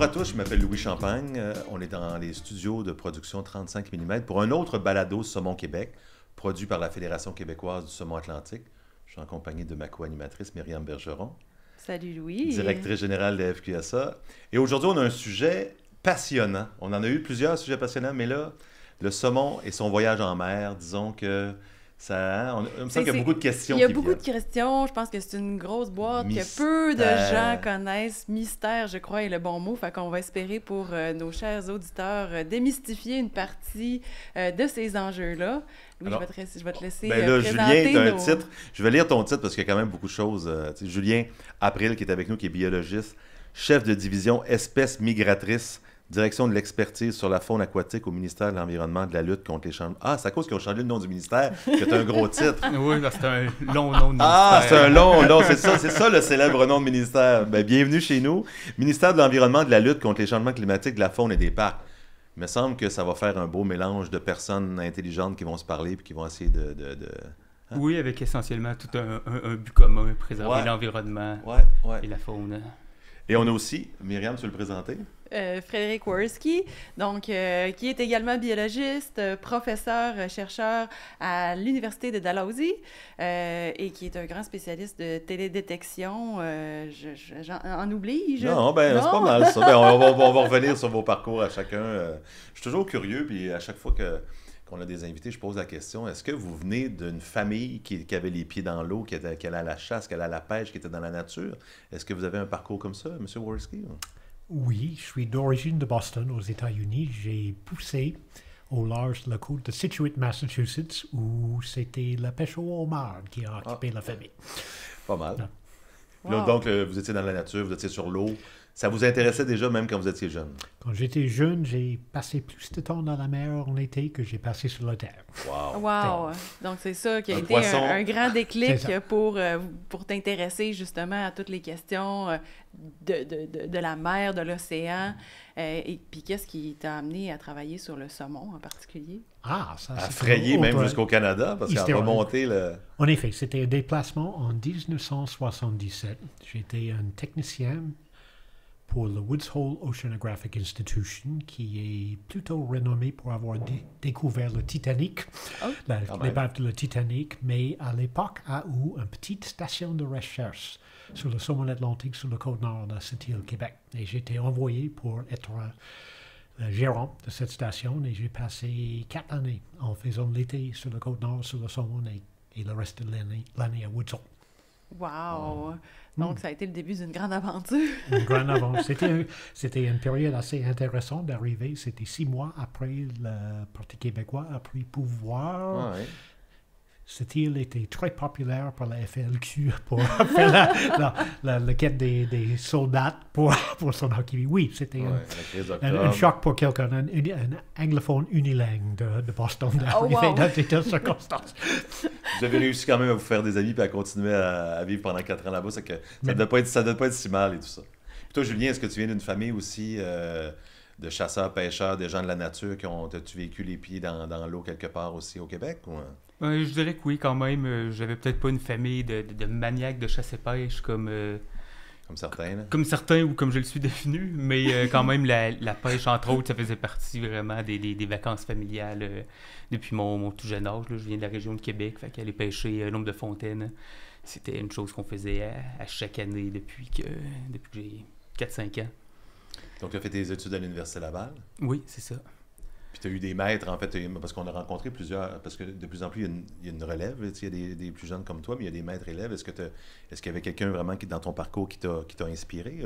à tous, je m'appelle Louis Champagne. On est dans les studios de production 35 mm pour un autre balado Saumon Québec, produit par la Fédération québécoise du saumon atlantique. Je suis en compagnie de ma co-animatrice Myriam Bergeron. Salut Louis. Directrice générale de FQSA. Et aujourd'hui, on a un sujet passionnant. On en a eu plusieurs sujets passionnants, mais là, le saumon et son voyage en mer, disons que ça... On me semble qu'il y a beaucoup de questions. Il y a beaucoup de questions. Je pense que c'est une grosse boîte que peu de gens connaissent. Mystère, je crois, est le bon mot. Fait qu'on va espérer pour nos chers auditeurs démystifier une partie de ces enjeux-là. Louis, alors, je vais te laisser ben là, présenter Julien, tu as un titre. Je vais lire ton titre parce qu'il y a quand même beaucoup de choses. Julien April, qui est avec nous, qui est biologiste, chef de division espèces migratrices, direction de l'expertise sur la faune aquatique au ministère de l'Environnement, de la lutte contre les changements. Ah, c'est à cause qu'ils ont changé le nom du ministère que tu as un gros titre. Oui, c'est un long nom de ministère. Ah, c'est un long nom, c'est ça le célèbre nom de ministère. Ben, bienvenue chez nous. Ministère de l'Environnement, de la lutte contre les changements climatiques, de la faune et des parcs. Il me semble que ça va faire un beau mélange de personnes intelligentes qui vont se parler et qui vont essayer de... Hein? Oui, avec essentiellement tout un but commun, préserver l'environnement et la faune. Et on a aussi, Myriam, tu veux le présenter? Frédéric Worski, donc, qui est également biologiste, professeur, chercheur à l'Université de Dalhousie et qui est un grand spécialiste de télédétection. J'en oublie? Non, ben, c'est pas mal ça. Ben, on va revenir sur vos parcours à chacun. Je suis toujours curieux, puis à chaque fois qu'on a des invités, je pose la question, est-ce que vous venez d'une famille qui avait les pieds dans l'eau, qui allait à la chasse, qui allait à la pêche, qui était dans la nature? Est-ce que vous avez un parcours comme ça, M. Worski? Oui, je suis d'origine de Boston, aux États-Unis. J'ai poussé au large de la côte de Scituate, Massachusetts, où c'était la pêche au homard qui a occupé la famille. Pas mal. Wow. Donc, vous étiez dans la nature, vous étiez sur l'eau. Ça vous intéressait déjà même quand vous étiez jeune? Quand j'étais jeune, j'ai passé plus de temps dans la mer en été que j'ai passé sur la terre. Wow! Donc, c'est ça qui a été un grand déclic pour t'intéresser justement à toutes les questions de la mer, de l'océan. Et puis, qu'est-ce qui t'a amené à travailler sur le saumon en particulier? Ah, ça, à frayer même jusqu'au Canada, parce qu'à remonter le... En effet, c'était un déplacement en 1977. J'étais un technicien pour le Woods Hole Oceanographic Institution, qui est plutôt renommé pour avoir découvert le Titanic, l'épave de le Titanic, mais à l'époque a eu une petite station de recherche sur le saumon atlantique sur le côte nord de cette île, Québec. Et j'ai été envoyé pour être le gérant de cette station, et j'ai passé 4 années en faisant l'été sur le côte nord, sur le saumon, et le reste de l'année à Woods Hole. Wow! Donc, ça a été le début d'une grande aventure. Une grande aventure. C'était une période assez intéressante d'arriver. C'était 6 mois après le Parti québécois a pris pouvoir. Ah, ouais. Cette île était très populaire par la FLQ pour faire la quête des soldats pour son hockey. Oui, c'était un choc pour quelqu'un, un anglophone unilingue de Boston d'arriver dans ces circonstances. Vous avez réussi quand même à vous faire des amis et à continuer à vivre pendant 4 ans là-bas. Ça ne doit pas être si mal et tout ça. Puis toi, Julien, est-ce que tu viens d'une famille aussi de chasseurs, pêcheurs, des gens de la nature as-tu vécu les pieds dans l'eau quelque part aussi au Québec? Ou... Je dirais que oui, quand même. J'avais peut-être pas une famille de maniaques de chasse et pêche comme certains, là. Comme certains ou comme je le suis devenu, mais quand même, la pêche, entre autres, ça faisait partie vraiment des vacances familiales depuis mon tout jeune âge. Là. Je viens de la région de Québec, fait qu'aller pêcher l'ombre de fontaine, c'était une chose qu'on faisait à chaque année depuis que j'ai 4-5 ans. Donc, tu as fait tes études à l'Université Laval? Oui, c'est ça. Puis tu as eu des maîtres, en fait, parce qu'on a rencontré plusieurs, parce que de plus en plus, il y a une relève, il y a des plus jeunes comme toi, mais il y a des maîtres élèves. Est-ce qu'il y avait quelqu'un vraiment dans ton parcours qui t'a inspiré?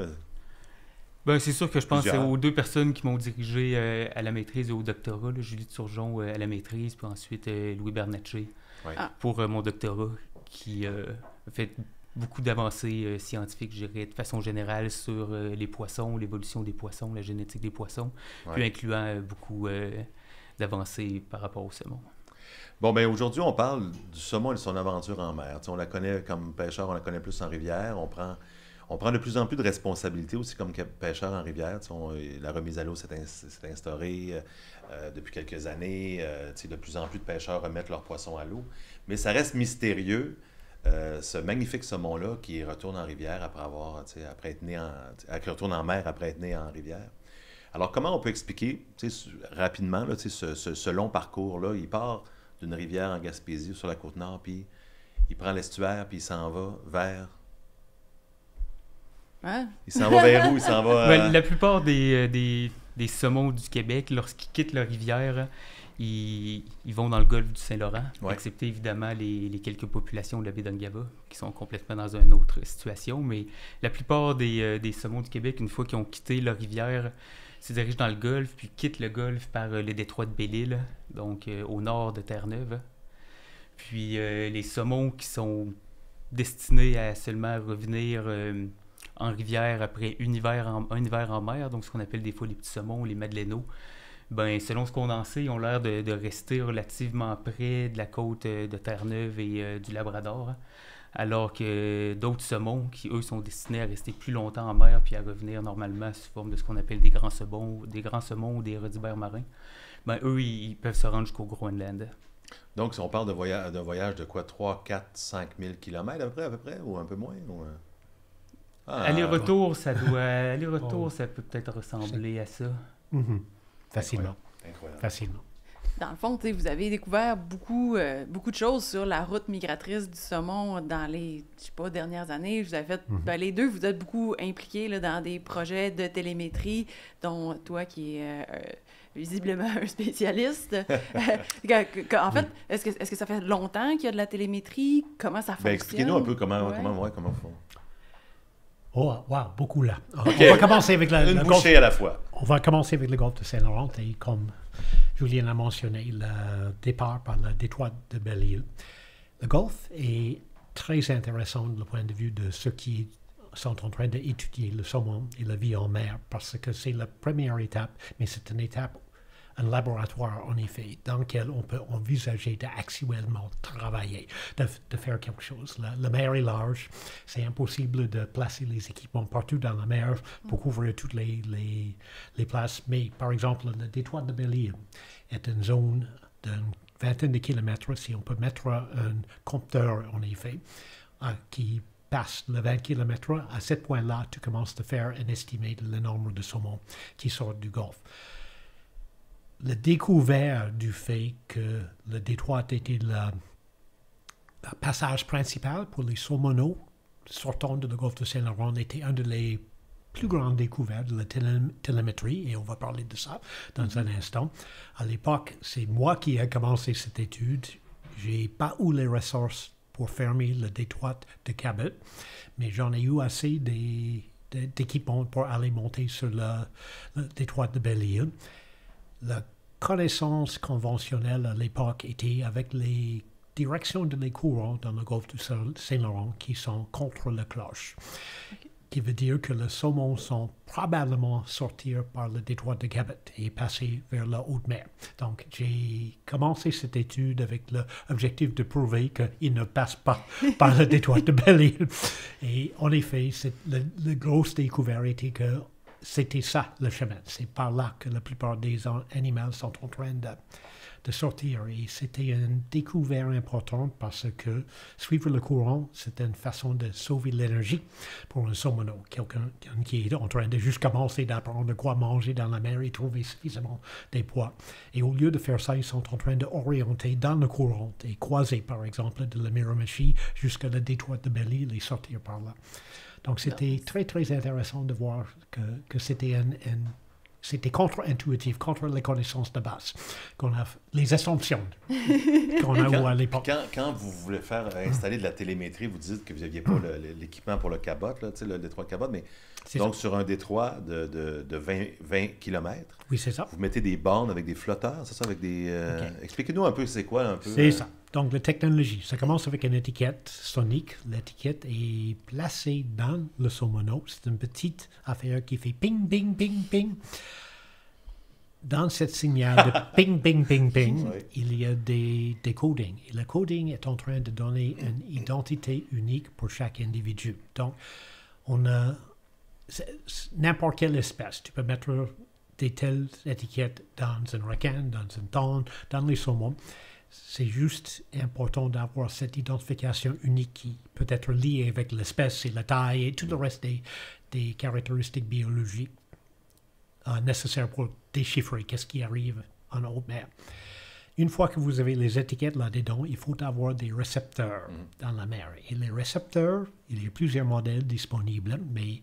Ben, c'est sûr que je pense aux 2 personnes qui m'ont dirigé à la maîtrise et au doctorat, là, Julie Turgeon à la maîtrise, puis ensuite Louis Bernatchez pour mon doctorat, qui a fait beaucoup d'avancées scientifiques, je dirais, de façon générale sur les poissons, l'évolution des poissons, la génétique des poissons, puis incluant beaucoup d'avancées par rapport au saumon. Bon, bien, aujourd'hui, on parle du saumon et de son aventure en mer. T'sais, on la connaît comme pêcheur, on la connaît plus en rivière. On prend de plus en plus de responsabilités aussi comme pêcheur en rivière. La remise à l'eau s'est instaurée depuis quelques années. De plus en plus de pêcheurs remettent leurs poissons à l'eau. Mais ça reste mystérieux. ce magnifique saumon-là qui retourne en rivière qui retourne en mer après être né en rivière. Alors, comment on peut expliquer rapidement là, ce long parcours-là? Il part d'une rivière en Gaspésie sur la Côte-Nord, puis il prend l'estuaire, puis il s'en va vers... Hein? Il s'en va vers où? Il s'en va... La plupart des saumons du Québec, lorsqu'ils quittent la rivière, ils vont dans le golfe du Saint-Laurent, excepté évidemment les quelques populations de la baie d'Ungava qui sont complètement dans une autre situation. Mais la plupart des saumons du Québec, une fois qu'ils ont quitté la rivière, se dirigent dans le golfe, puis quittent le golfe par le détroit de Belle-Île, donc au nord de Terre-Neuve. Puis les saumons qui sont destinés à seulement revenir en rivière après un hiver en mer, donc ce qu'on appelle des fois les petits saumons, les madeleineaux, ben, selon ce qu'on en sait, ils ont l'air de rester relativement près de la côte de Terre-Neuve et du Labrador, alors que d'autres saumons qui, eux, sont destinés à rester plus longtemps en mer puis à revenir normalement sous forme de ce qu'on appelle des grands saumons ou des redibères marins, ben, eux, ils peuvent se rendre jusqu'au Groenland. Donc, si on parle d'un voyage de quoi, 3, 4, 5 000 km à peu près, ou un peu moins? Aller-retour, ça peut peut-être ressembler à ça. Mm-hmm. Facilement. Incroyable. Facilement. Dans le fond, vous avez découvert beaucoup de choses sur la route migratrice du saumon dans les, dernières années. Vous avez fait, les deux, vous êtes beaucoup impliqués là, dans des projets de télémétrie, dont toi qui es visiblement un spécialiste. En fait, est-ce que ça fait longtemps qu'il y a de la télémétrie? Comment ça fonctionne? Expliquez-nous un peu comment faut. Oh, wow, beaucoup là. Okay. On va commencer avec une bouchée à la fois. On va commencer avec le golfe de Saint-Laurent et comme Julien l'a mentionné, le départ par le détroit de Belle-Île. Le golfe est très intéressant du point de vue de ceux qui sont en train d'étudier le saumon et la vie en mer parce que c'est la première étape, mais c'est une étape, un laboratoire en effet, dans lequel on peut envisager d'actuellement travailler, de faire quelque chose. La mer est large, c'est impossible de placer les équipements partout dans la mer pour couvrir toutes les places, mais par exemple, le détroit de Belle-Île est une zone d'une vingtaine de kilomètres, si on peut mettre un compteur en effet, qui passe le 20 km, à ce point-là, tu commences à faire un estimé de le nombre de saumons qui sortent du golfe. Le découvert du fait que le détroit était le passage principal pour les saumonaux sortant de le golfe de Saint-Laurent était une des plus grandes découvertes de la télémétrie, et on va parler de ça dans un instant. À l'époque, c'est moi qui ai commencé cette étude. Je n'ai pas eu les ressources pour fermer le détroit de Cabot, mais j'en ai eu assez d'équipements pour aller monter sur le détroit de Belle-Île. La connaissance conventionnelle à l'époque était avec les directions de les courants dans le golfe du Saint-Laurent qui sont contre la cloche, qui veut dire que les saumons sont probablement sortir par le détroit de Cabot et passer vers la haute mer. Donc, j'ai commencé cette étude avec l'objectif de prouver qu'ils ne passent pas par le détroit de Belle-Île. Et en effet, la grosse découverte était que c'était ça le chemin. C'est par là que la plupart des animaux sont en train de sortir. Et c'était une découverte importante parce que suivre le courant, c'est une façon de sauver l'énergie pour un saumonot. Quelqu'un qui est en train de juste commencer d'apprendre quoi manger dans la mer et trouver suffisamment des poids. Et au lieu de faire ça, ils sont en train d'orienter dans le courant et croiser, par exemple, de la Miramichi jusqu'à le détroit de Belle-Île et sortir par là. Donc, c'était très, très intéressant de voir que c'était c'était contre-intuitif, contre les connaissances de base, les assumptions qu'on a eues à l'époque. Quand vous voulez faire installer de la télémétrie, vous dites que vous n'aviez pas l'équipement pour le Cabot, là, le détroit de Cabot, mais donc ça. Sur un détroit de 20 km, oui, c'est ça. Vous mettez des bornes avec des flotteurs, c'est ça, avec des... Okay. Expliquez-nous un peu, c'est quoi un peu... C'est ça. Donc, la technologie, ça commence avec une étiquette sonique. L'étiquette est placée dans le saumonot. C'est une petite affaire qui fait ping, ping, ping, ping. Dans cette signal de ping, ping, ping, ping, oui. Il y a des codings. Et le coding est en train de donner une identité unique pour chaque individu. Donc, on a n'importe quelle espèce. Tu peux mettre des telles étiquettes dans un requin, dans un thon, dans les saumons. c'est juste important d'avoir cette identification unique qui peut être liée avec l'espèce et la taille et tout le reste des caractéristiques biologiques nécessaires pour déchiffrer qu'est-ce qui arrive en haute mer. Une fois que vous avez les étiquettes là-dedans, il faut avoir des récepteurs dans la mer. Et les récepteurs, il y a plusieurs modèles disponibles, mais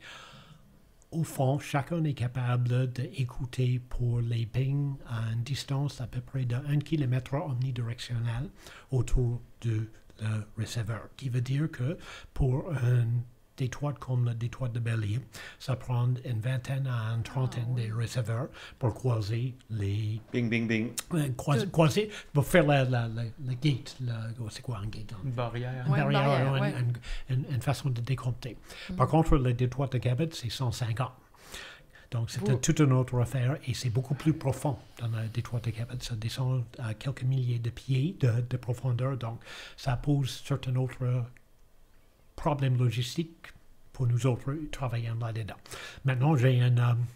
au fond, chacun est capable d'écouter pour les pings à une distance à peu près de 1 km omnidirectionnel autour de le receveur. Qui veut dire que pour un détroit comme le détroit de Belle-Île, ça prend une vingtaine à une trentaine de receveurs pour croiser les... Bing, bing, bing. Croiser, pour faire la gate. C'est quoi un gate? Une barrière. Une barrière, une façon de décompter. Par contre, le détroit de Cabot, c'est 150. Donc, c'était toute une autre affaire et c'est beaucoup plus profond dans le détroit de Cabot. Ça descend à quelques milliers de pieds de profondeur. Donc, ça pose certains autres problèmes logistiques pour nous autres travaillant là-dedans. Maintenant, j'ai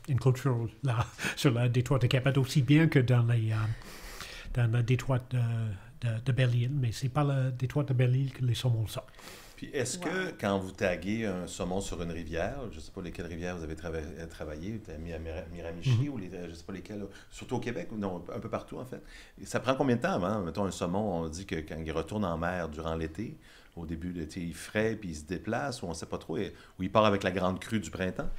une culture là, sur le détroit de Cabot aussi bien que dans le détroit de Belle-Île, mais ce n'est pas le détroit de Belle-Île que les saumons sortent. Puis est-ce que quand vous taguez un saumon sur une rivière, je ne sais pas lesquelles rivières vous avez travaillé, Miramichi ou je ne sais pas lesquelles, surtout au Québec, non, un peu partout en fait. Ça prend combien de temps avant? Mettons un saumon, on dit que quand il retourne en mer durant l'été, au début de l'été, il frais puis il se déplace, ou on ne sait pas trop, ou il part avec la grande crue du printemps.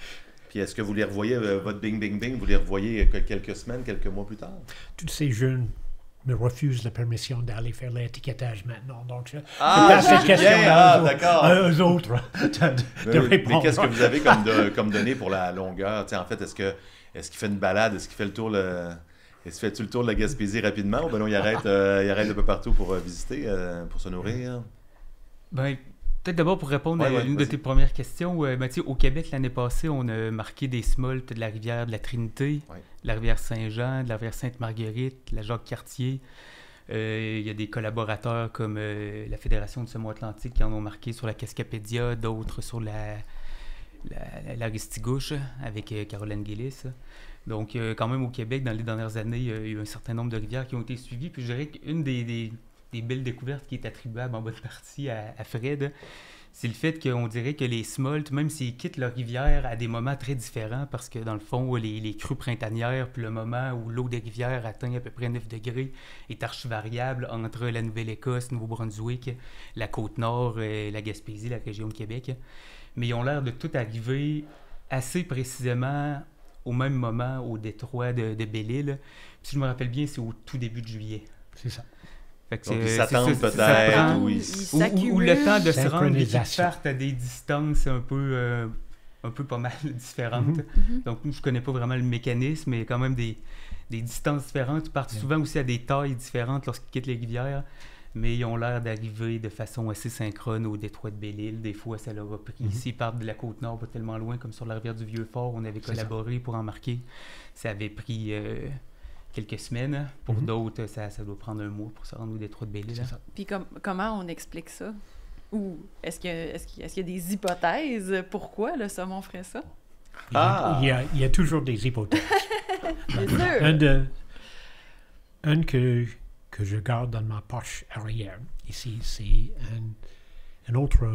Puis est-ce que vous les revoyez, votre bing, bing, bing, vous les revoyez quelques semaines, quelques mois plus tard? Tous ces jeunes me refusent la permission d'aller faire l'étiquetage maintenant. Donc, je passe cette question aux autres de répondre. Mais qu'est-ce que vous avez comme données pour la longueur? T'sais, en fait, est-ce qu'il fait une balade? Est-ce qu'il fait le tour Est-ce qu'il fait le tour de la Gaspésie rapidement? Ou ben non, il arrête un peu partout pour visiter, pour se nourrir? Ben, peut-être d'abord pour répondre à une de tes premières questions. Au Québec, l'année passée, on a marqué des smolts de la rivière de la Trinité, de la rivière Saint-Jean, de la rivière Sainte-Marguerite, la Jacques-Cartier. Il y a des collaborateurs comme la Fédération du saumon atlantique qui en ont marqué sur la Cascapédia, d'autres sur la Ristigouche avec Caroline Gillis. Donc, quand même, au Québec, dans les dernières années, il y a eu un certain nombre de rivières qui ont été suivies. Puis je dirais qu'une des belles découvertes qui est attribuable en bonne partie à Fred, c'est le fait qu'on dirait que les smolts, même s'ils quittent leur rivière à des moments très différents, parce que dans le fond, les crues printanières, puis le moment où l'eau des rivières atteint à peu près 9 degrés, est archi-variable entre la Nouvelle-Écosse, Nouveau-Brunswick, la Côte-Nord, la Gaspésie, la région de Québec. Mais ils ont l'air de tout arriver assez précisément au même moment au détroit de Belle-Île. Puis si je me rappelle bien, c'est au tout début de juillet. C'est ça. Donc, ils s'attendent peut-être, ou le temps de se rendre et qu'ils partent à des distances un peu pas mal différentes. Donc, nous, je ne connais pas vraiment le mécanisme, mais il y a quand même des distances différentes. Ils partent souvent aussi à des tailles différentes lorsqu'ils quittent les rivières, mais ils ont l'air d'arriver de façon assez synchrone au détroit de Belle-Île. Des fois, ça leur a pris. S'ils partent de la Côte-Nord, pas tellement loin, comme sur la rivière du Vieux-Fort, on avait collaboré pour en marquer. Ça avait pris... quelques semaines. Pour d'autres, ça doit prendre un mois pour se rendre au détroit de Belle-Île. Puis comment on explique ça? Ou est-ce qu'il y a des hypothèses? Pourquoi le saumon ferait ça? Il y a toujours des hypothèses. Un que je garde dans ma poche arrière, ici, c'est un autre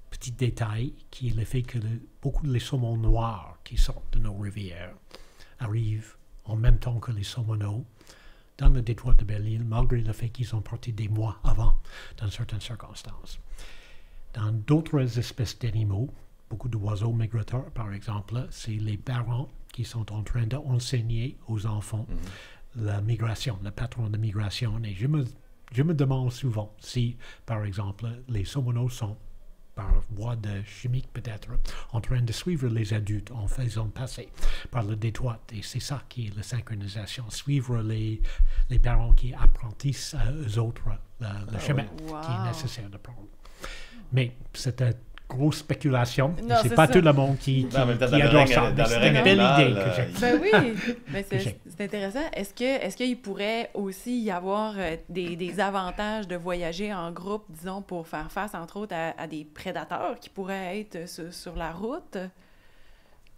petit détail qui est le fait que beaucoup de les saumons noirs qui sortent de nos rivières arrivent en même temps que les saumoneaux dans le détroit de Belle-Île, malgré le fait qu'ils sont partis des mois avant, dans certaines circonstances. Dans d'autres espèces d'animaux, beaucoup d'oiseaux migrateurs, par exemple, c'est les parents qui sont en train d'enseigner aux enfants la migration, le patron de migration. Et je me demande souvent si, par exemple, les saumoneaux sont par voie de chimique peut-être, en train de suivre les adultes en faisant passer par le détroit. Et c'est ça qui est la synchronisation, suivre les parents qui apprentissent aux autres le chemin qui est nécessaire de prendre. Mais c'est une grosse spéculation. C'est pas ça. Tout le monde qui adore ça. C'est une belle idée que j'ai. Ben oui, mais c'est intéressant. Est-ce qu'il pourrait aussi y avoir des avantages de voyager en groupe, disons, pour faire face, entre autres, à des prédateurs qui pourraient être sur la route?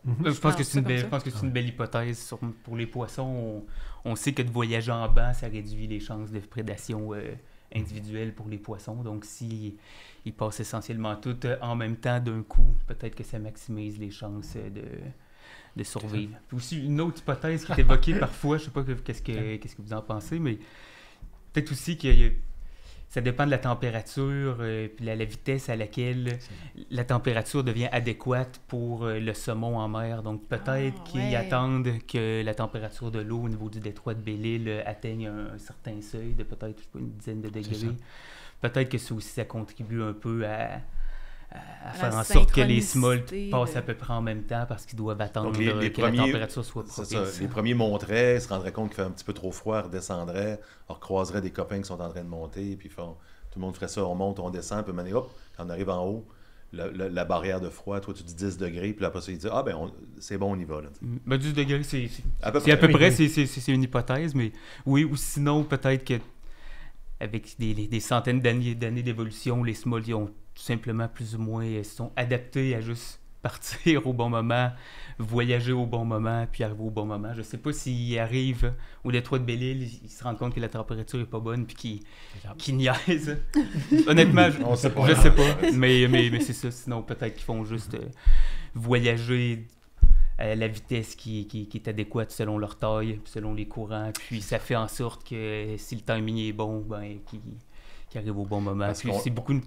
Je pense que c'est une belle hypothèse. Pour les poissons, on sait que de voyager en banc, ça réduit les chances de prédation individuelle pour les poissons. Donc, s'ils passent essentiellement tout en même temps d'un coup, peut-être que ça maximise les chances de survivre. Puis aussi, une autre hypothèse qui est évoquée parfois, je ne sais pas qu'est-ce que vous en pensez, mais peut-être aussi que ça dépend de la température puis la vitesse à laquelle la température devient adéquate pour le saumon en mer. Donc, peut-être qu'ils attendent que la température de l'eau au niveau du détroit de Belle-Île atteigne un certain seuil de peut-être une dizaine de degrés. Peut-être que ça aussi, ça contribue un peu à faire en sorte que les smolts passent à peu près en même temps parce qu'ils doivent attendre que la température soit propice. Les premiers monteraient, se rendraient compte qu'il fait un petit peu trop froid, redescendraient, recroiseraient des copains qui sont en train de monter, puis tout le monde ferait ça, on monte, on descend, puis maintenant, hop, quand on arrive en haut, la barrière de froid, toi tu dis 10 degrés, puis après ça, il dit c'est bon, on y va. Là, 10 degrés, c'est à peu près, c'est une hypothèse, mais oui, ou sinon, peut-être que avec des centaines d'années d'évolution, les smolts ont tout simplement plus ou moins sont adaptés à juste partir au bon moment, voyager au bon moment, puis arriver au bon moment. Je ne sais pas s'ils arrivent au détroit de Belle-Île, ils se rendent compte que la température n'est pas bonne, puis qu'ils niaisent. Honnêtement, je ne sais pas. Mais c'est ça. Sinon, peut-être qu'ils font juste voyager à la vitesse qui est adéquate selon leur taille, selon les courants. Puis ça fait en sorte que si le timing est bon, qu'ils arrivent au bon moment. Puis c'est beaucoup...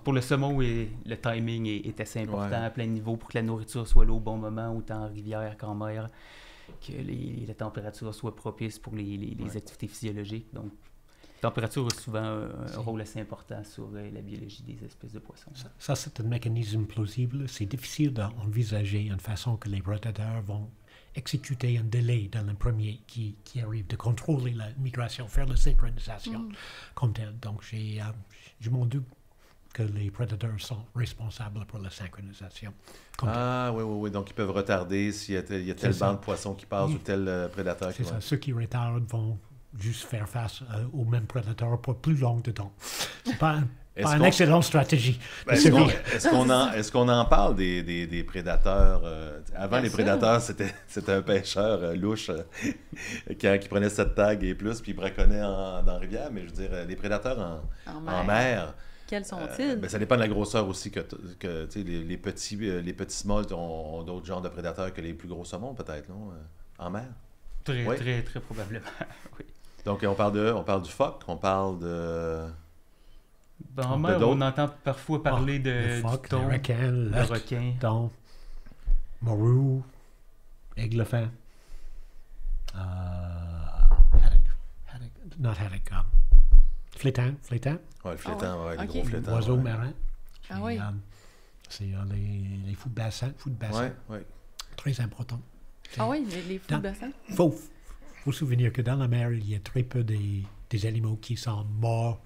Pour le saumon, le timing est assez important à plein niveau pour que la nourriture soit là au bon moment, autant en rivière qu'en mer, que la température soit propice pour les activités physiologiques. Donc, la température a souvent un rôle assez important sur la biologie des espèces de poissons. Ça, c'est un mécanisme plausible. C'est difficile d'envisager une façon que les prédateurs vont exécuter un délai dans le premier qui arrive de contrôler la migration, faire la synchronisation comme tel. Donc, je m'en doute que les prédateurs sont responsables pour la synchronisation. Oui. Donc, ils peuvent retarder s'il y a tel banc de poissons qui passe ou tel prédateur qui va. C'est ça. Ceux qui retardent vont juste faire face au même prédateur pour plus long de temps. C'est pas une excellente stratégie. Est-ce qu'on en parle des prédateurs? Avant, les prédateurs, c'était un pêcheur louche qui prenait 7 tags et plus, puis il braconnait dans la rivière. Mais je veux dire, les prédateurs en mer... Quels sont-ils? Ça dépend de la grosseur aussi que les petits smolts ont d'autres genres de prédateurs que les plus gros saumons, peut-être, non? En mer? Très probablement, oui. Donc, on parle du phoque, on parle de... En mer, on entend parfois parler du thon, le requin, thon, morue, aiglefin, flétan. Oui, le flétan, le gros flétan. Oiseaux marins. C'est les fous de bassin. Oui. Très important. Les fous de bassin. Il faut se souvenir que dans la mer, il y a très peu des animaux qui sont morts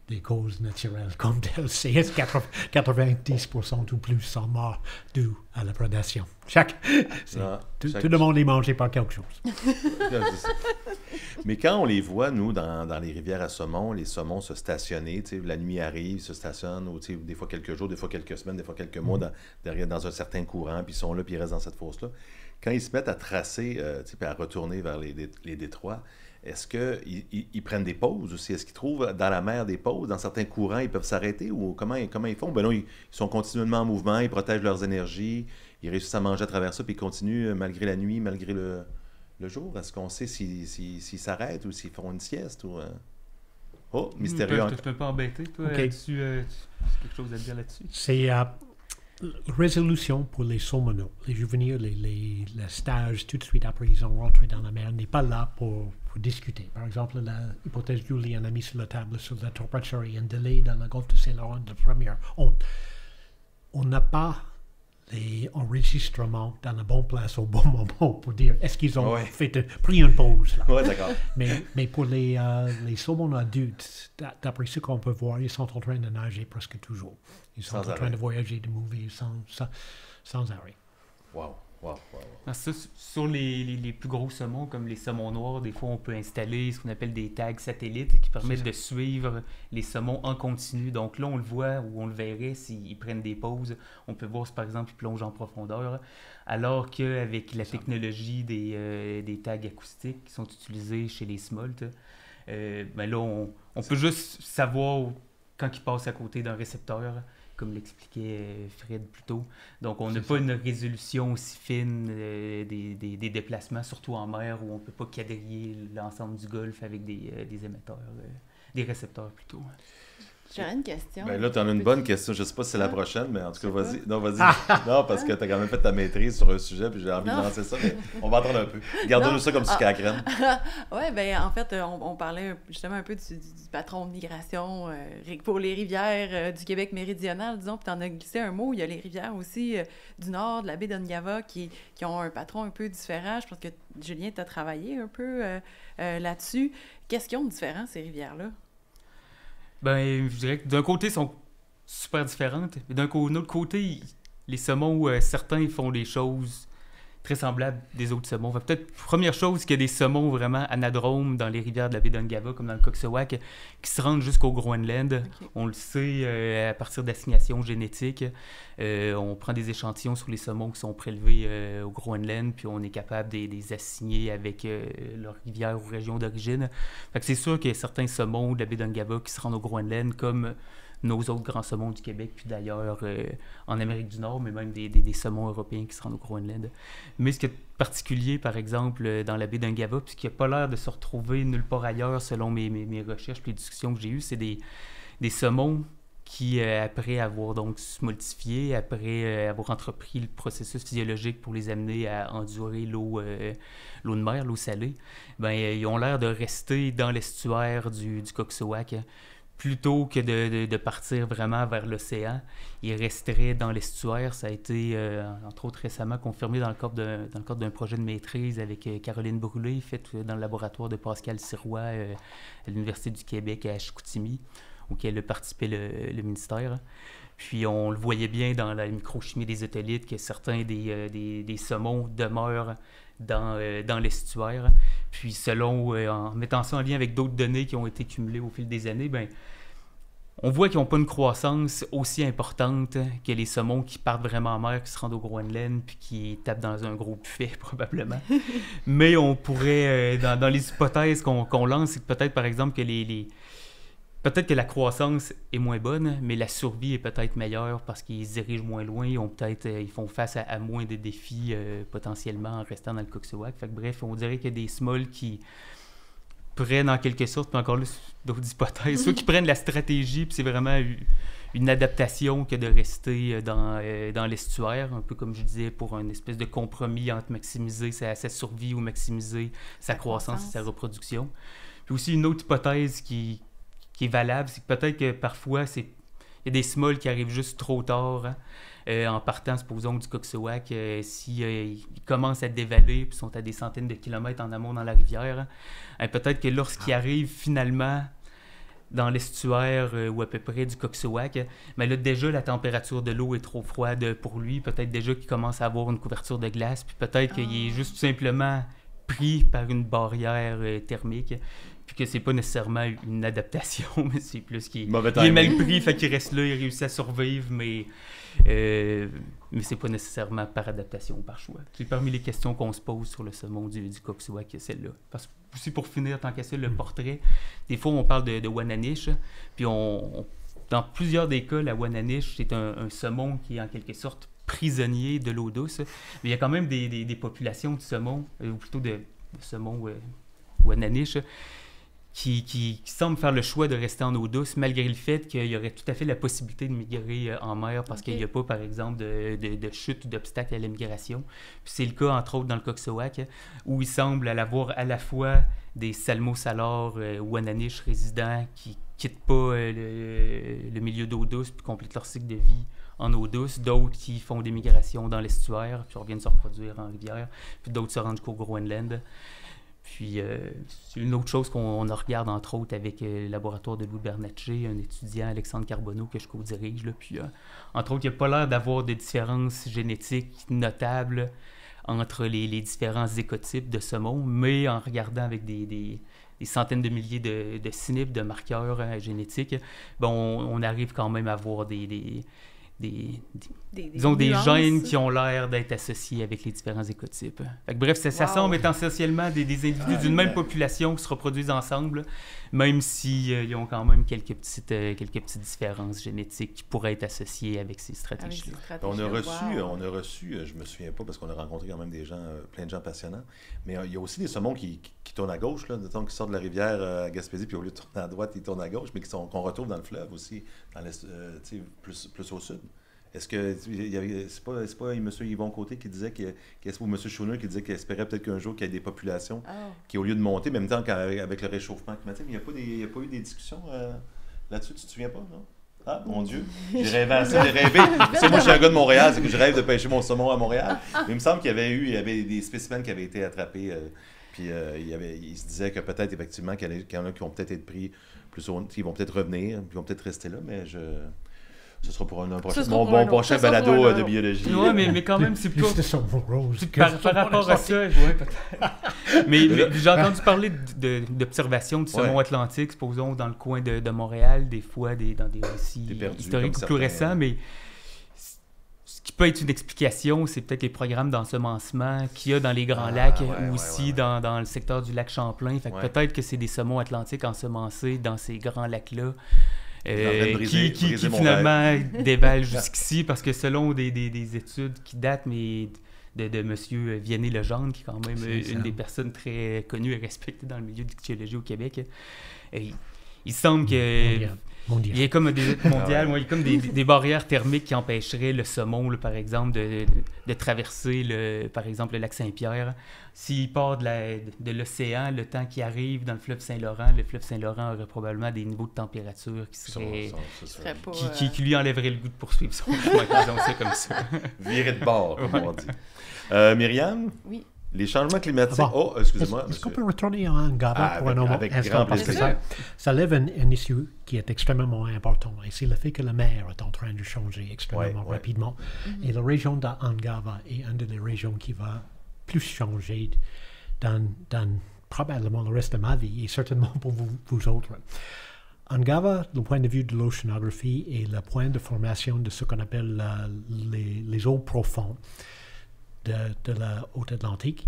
des causes naturelles comme telles. C'est 90% ou plus sont morts dû à la prédation. Tout le monde est mangé par quelque chose. Mais quand on les voit, nous, dans les rivières à saumon, les saumons se stationner, la nuit arrive, se stationnent, des fois quelques jours, des fois quelques semaines, des fois quelques mois dans un certain courant, puis ils sont là, puis ils restent dans cette fosse-là. Quand ils se mettent à tracer, puis à retourner vers les détroits, est-ce qu'ils prennent des pauses aussi? Est-ce qu'ils trouvent dans la mer des pauses? Dans certains courants, ils peuvent s'arrêter? Ou comment ils font? Ben non, ils sont continuellement en mouvement, ils protègent leurs énergies, ils réussissent à manger à travers ça, puis ils continuent malgré la nuit, malgré le jour. Est-ce qu'on sait s'ils s'arrêtent ou s'ils font une sieste? Oh, mystérieux. Je peux pas embêter, toi, là-dessus. Quelque chose à dire là-dessus? C'est résolution pour les saumonaux. Les juvéniles, les stages tout de suite après ils ont rentré dans la mer n'est pas là pour discuter. Par exemple, l'hypothèse Julian a mis sur la table sur la température et un délai dans le golfe de Saint-Laurent de première onde. On n'a pas les enregistrements dans la bonne place au bon moment pour dire est-ce qu'ils ont pris une pause. Oui, d'accord. Mais pour les saumons adultes, d'après ce qu'on peut voir, ils sont en train de nager presque toujours. Ils sont en train de voyager, de mourir sans arrêt. Wow. Wow. Ça, sur les plus gros saumons, comme les saumons noirs, des fois, on peut installer ce qu'on appelle des tags satellites qui permettent de suivre les saumons en continu. Donc là, on le voit ou on le verrait s'ils prennent des pauses. On peut voir si, par exemple, ils plongent en profondeur. Alors qu'avec la technologie des tags acoustiques qui sont utilisés chez les smolts, là, on peut juste savoir quand ils passent à côté d'un récepteur, comme l'expliquait Fred plus tôt. Donc, on n'a pas une résolution aussi fine des déplacements, surtout en mer, où on ne peut pas quadriller l'ensemble du golfe avec des émetteurs, des récepteurs plutôt. J'aurais une question. Ben là, tu en as une bonne question. Je ne sais pas si c'est la prochaine, mais en tout cas, vas-y. Non, vas-y. Non, parce que tu as quand même fait ta maîtrise sur un sujet, puis j'ai envie de lancer ça, mais on va attendre un peu. Gardons-nous ça comme sucre à la crème. Oui, bien, en fait, on parlait justement un peu du patron de migration pour les rivières du Québec méridional, disons, puis tu en as glissé un mot. Il y a les rivières aussi du nord, de la baie d'Ongava, qui ont un patron un peu différent. Je pense que, Julien, tu as travaillé un peu là-dessus. Qu'est-ce qu'ils ont de différent, ces rivières-là? Ben, je dirais que d'un côté, elles sont super différentes, mais d'un autre côté, les saumons, certains font des choses très semblables des autres saumons. Peut-être, première chose, qu'il y a des saumons vraiment anadromes dans les rivières de la baie d'Ongava, comme dans le Coxsowak, qui se rendent jusqu'au Groenland. Okay. On le sait à partir d'assignations génétiques. On prend des échantillons sur les saumons qui sont prélevés au Groenland, puis on est capable de les assigner avec leur rivière ou région d'origine. Fait que c'est sûr qu'il y a certains saumons de la baie d'Ongava qui se rendent au Groenland, comme nos autres grands saumons du Québec, puis d'ailleurs en Amérique du Nord, mais même des saumons européens qui se rendent au Groenland. Mais ce qui est particulier, par exemple, dans la baie d'Ongava, puis qui n'a pas l'air de se retrouver nulle part ailleurs, selon mes recherches et les discussions que j'ai eues, c'est des saumons qui, après avoir donc smoltifié, après avoir entrepris le processus physiologique pour les amener à endurer l'eau de mer, l'eau salée, ben, ils ont l'air de rester dans l'estuaire du Coxsowak. Plutôt que de partir vraiment vers l'océan, ils resteraient dans l'estuaire. Ça a été, entre autres, récemment confirmé dans le cadre d'un projet de maîtrise avec Caroline Brûlé, fait dans le laboratoire de Pascal Sirois à l'Université du Québec à Chicoutimi, auquel a participé le ministère. Puis on le voyait bien dans la microchimie des otolithes que certains des saumons demeurent dans l'estuaire. Puis en mettant ça en lien avec d'autres données qui ont été cumulées au fil des années, ben, on voit qu'ils n'ont pas une croissance aussi importante que les saumons qui partent vraiment en mer, qui se rendent au Groenland, puis qui tapent dans un gros buffet, probablement. Mais on pourrait, dans les hypothèses qu'on lance, c'est que peut-être, par exemple, que peut-être que la croissance est moins bonne, mais la survie est peut-être meilleure parce qu'ils se dirigent moins loin, ils font face à moins de défis potentiellement en restant dans le Coxsowak. Fait que, bref, on dirait qu'il y a des smolts qui prennent en quelque sorte, puis encore là, d'autres hypothèses, soit qui prennent la stratégie, puis c'est vraiment une adaptation que de rester dans l'estuaire, un peu comme je disais, pour une espèce de compromis entre maximiser sa survie ou maximiser sa croissance et sa reproduction. Puis aussi une autre hypothèse qui est valable, c'est que peut-être que parfois, il y a des smolts qui arrivent juste trop tard, en partant, supposons, du Coxsowak, s'ils commencent à dévaler puis sont à des centaines de kilomètres en amont dans la rivière, peut-être que lorsqu'ils arrivent finalement dans l'estuaire ou à peu près du Coxsowak, mais là, déjà, la température de l'eau est trop froide pour lui, peut-être déjà qu'il commence à avoir une couverture de glace, puis peut-être qu'il est juste tout simplement pris par une barrière thermique, puis que c'est pas nécessairement une adaptation, mais c'est plus qu'il est mal pris, fait qu'il reste là, il réussit à survivre, mais c'est pas nécessairement par adaptation ou par choix. C'est parmi les questions qu'on se pose sur le saumon du Coxsowak, celle-là. Parce que aussi pour finir, tant qu'à ça, le portrait, des fois on parle de Wananiche, puis dans plusieurs des cas, la Wananiche, c'est un saumon qui est en quelque sorte prisonnier de l'eau douce, mais il y a quand même des populations de saumon, ou plutôt de saumon Wananiche, qui semblent faire le choix de rester en eau douce, malgré le fait qu'il y aurait tout à fait la possibilité de migrer en mer, parce qu'il n'y a pas, par exemple, de chute ou d'obstacle à la migration. Puis c'est le cas, entre autres, dans le Coxsowak, où il semble avoir à la fois des salmo-salars Wananiche résidents qui quittent pas le milieu d'eau douce puis complètent leur cycle de vie en eau douce, d'autres qui font des migrations dans l'estuaire, puis reviennent se reproduire en rivière, puis d'autres se rendent jusqu'au Groenland. Puis, c'est une autre chose qu'on regarde, entre autres, avec le laboratoire de Louis Bernatchez, un étudiant, Alexandre Carbonneau, que je co-dirige. Là. Puis, entre autres, il n'y a pas l'air d'avoir des différences génétiques notables entre les différents écotypes de saumon, mais en regardant avec des centaines de milliers de SNP, de marqueurs génétiques, on arrive quand même à voir des gènes qui ont l'air d'être associés avec les différents écotypes. Bref, ça semble être essentiellement des individus d'une même population qui se reproduisent ensemble, même s'ils ont quand même quelques petites différences génétiques qui pourraient être associées avec ces stratégies-là. On a reçu, je me souviens pas parce qu'on a rencontré quand même des gens, plein de gens passionnants, mais il y a aussi des saumons qui tournent à gauche, là, qui sortent de la rivière à Gaspésie, puis au lieu de tourner à droite, ils tournent à gauche, mais qu'on retrouve dans le fleuve aussi, dans plus au sud. Est-ce que c'est pas M. Yvon Côté qui disait ou M. Schooner qui disait qu'il espérait peut-être qu'un jour qu'il y ait des populations qui, au lieu de monter, même temps qu'avec le réchauffement climatique, il n'y a pas eu des discussions là-dessus, tu te souviens pas, non? Ah, mon Dieu, j'ai rêvé à ça, j'ai rêvé. Moi, je suis un gars de Montréal, c'est que je rêve de pêcher mon saumon à Montréal. Mais il me semble qu'il y avait des spécimens qui avaient été attrapés, puis il se disait que peut-être, effectivement, qu'il y en a qui vont peut-être être pris plus haut, qui vont peut-être revenir, puis ils vont peut-être rester là, mais ce sera pour un prochain balado de biologie. Oui, mais quand même, c'est pas... par rapport à ça, peut-être. mais j'ai entendu parler d'observation du saumon atlantique, supposons, dans le coin de Montréal, des fois, dans des récits historiques ou plus récents, mais ce qui peut être une explication, c'est peut-être les programmes d'ensemencement qu'il y a dans les Grands Lacs, ou aussi dans le secteur du lac Champlain. Fait que peut-être que c'est des saumons atlantiques ensemencés dans ces Grands Lacs-là. Qui finalement dévalent jusqu'ici, parce que selon des études qui datent, mais de M. Vianney-Legendre, qui est quand même une des personnes très connues et respectées dans le milieu de l'ichthyologie au Québec, il semble que... Il y a comme il y a comme des barrières thermiques qui empêcheraient le saumon, là, par exemple, de traverser par exemple le lac Saint-Pierre. S'il part de l'océan, le temps qu'il arrive dans le fleuve Saint-Laurent aurait probablement des niveaux de température qui lui enlèveraient le goût de poursuivre son chemin, disons ça comme ça. Virer de bord, comme on dit. Myriam? Oui. Les changements climatiques... excusez-moi. Est-ce qu'on peut retourner à Angava pour un moment? Avec grand plaisir. Ça lève un issue qui est extrêmement important. Et c'est le fait que la mer est en train de changer extrêmement rapidement. Et la région d'Angava est une des régions qui va plus changer dans probablement le reste de ma vie et certainement pour vous autres. Angava, le point de vue de l'océanographie, est le point de formation de ce qu'on appelle les eaux profondes de la Haute-Atlantique.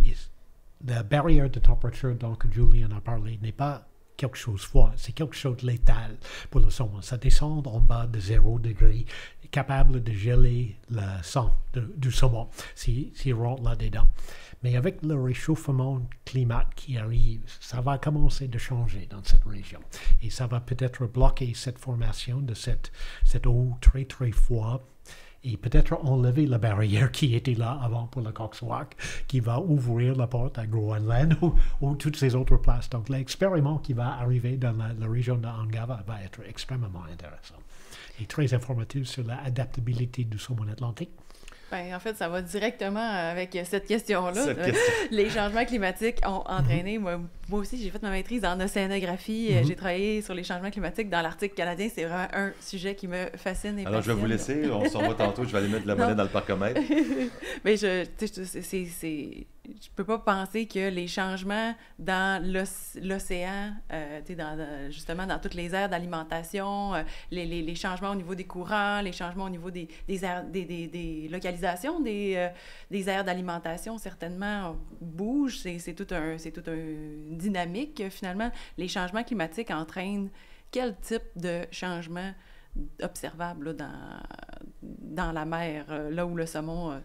La barrière de température dont Julian a parlé n'est pas quelque chose de froid, c'est quelque chose de létal pour le saumon. Ça descend en bas de 0 degré, capable de geler le sang du saumon s'il rentre là-dedans. Mais avec le réchauffement climatique qui arrive, ça va commencer de changer dans cette région. Et ça va peut-être bloquer cette formation de cette eau très, très froide et peut-être enlever la barrière qui était là avant pour le Coxswack, qui va ouvrir la porte à Groenland ou toutes ces autres places. Donc l'expériment qui va arriver dans la région d'Angava va être extrêmement intéressant et très informatif sur l'adaptabilité du saumon atlantique. Ben, en fait, ça va directement avec cette question-là. Les changements climatiques ont entraîné... Moi aussi, j'ai fait ma maîtrise en océanographie. J'ai travaillé sur les changements climatiques dans l'Arctique canadien. C'est vraiment un sujet qui me fascine et Alors, je vais vous laisser. On s'en va tantôt. Je vais aller mettre de la monnaie dans le parcomètre. Mais je peux pas penser que les changements dans l'océan, justement dans toutes les aires d'alimentation, les changements au niveau des courants, les changements au niveau des localisations des aires d'alimentation, certainement, bougent. C'est tout un dynamique, finalement. Les changements climatiques entraînent quel type de changement observable là, dans la mer, là où le saumon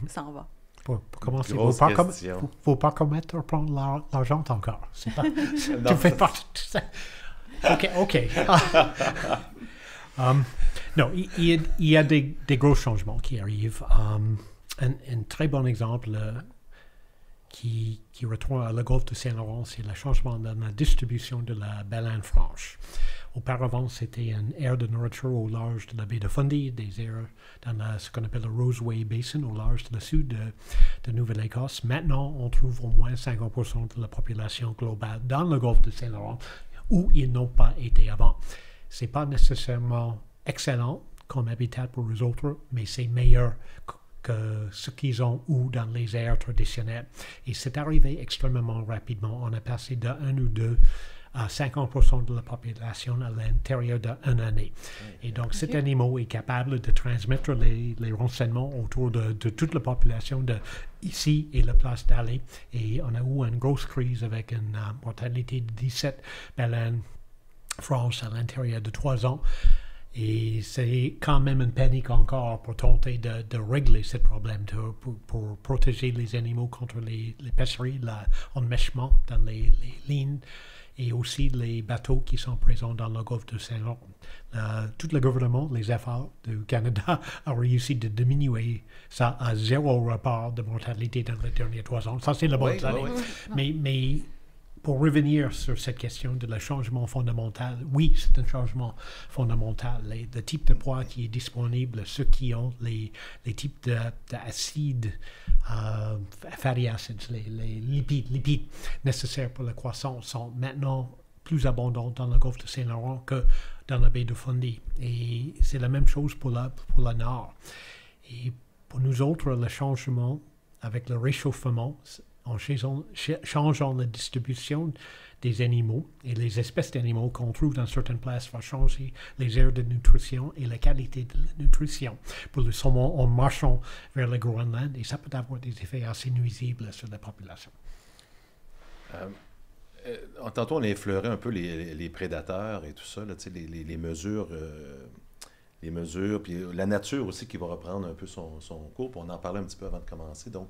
s'en va? Pour commencer, il ne faut pas commettre prendre l'argent encore. C'est pas, tu fais partie de ça. OK. Non, il y a des gros changements qui arrivent. Un très bon exemple qui retourne à la golfe de Saint-Laurent, c'est le changement dans la distribution de la baleine franche. Auparavant, c'était une aire de nourriture au large de la baie de Fundy, des aires dans ce qu'on appelle le Roseway Basin, au large de la sud de Nouvelle-Écosse. Maintenant, on trouve au moins 50% de la population globale dans le golfe de Saint-Laurent, où ils n'ont pas été avant. Ce n'est pas nécessairement excellent comme habitat pour les autres, mais c'est meilleur que ce qu'ils ont eu dans les aires traditionnelles. Et c'est arrivé extrêmement rapidement. On est passé de 1 ou 2 à 50% de la population à l'intérieur d'une année. Et donc, cet animal est capable de transmettre les renseignements autour de toute la population de ici et la place d'aller. Et on a eu une grosse crise avec une mortalité de 17 baleines France à l'intérieur de 3 ans. Et c'est quand même une panique encore pour tenter de régler ce problème, pour protéger les animaux contre les pêcheries, l'enmêchement dans les lignes, et aussi les bateaux qui sont présents dans le golfe de Saint-Laurent. Tout le gouvernement, les efforts du Canada, a réussi de diminuer ça à 0 rapport de mortalité dans les derniers 3 ans. Ça, c'est la bonne année. Mais pour revenir sur cette question de le changement fondamental, oui, c'est un changement fondamental. Le type de poids qui est disponible, ceux qui ont les types d'acides, fatty acids, les lipides nécessaires pour la croissance sont maintenant plus abondants dans le golfe de Saint-Laurent que dans la baie de Fundy. Et c'est la même chose pour le nord. Et pour nous autres, le changement avec le réchauffement, en changeant la distribution des animaux et les espèces d'animaux qu'on trouve dans certaines places va changer les aires de nutrition et la qualité de la nutrition pour le saumon en marchant vers le Groenland, et ça peut avoir des effets assez nuisibles sur la population. Tantôt, on a effleuré un peu les prédateurs et tout ça, là, les mesures... les mesures, puis la nature aussi qui va reprendre un peu son cours. Puis on en parlait un petit peu avant de commencer. Donc,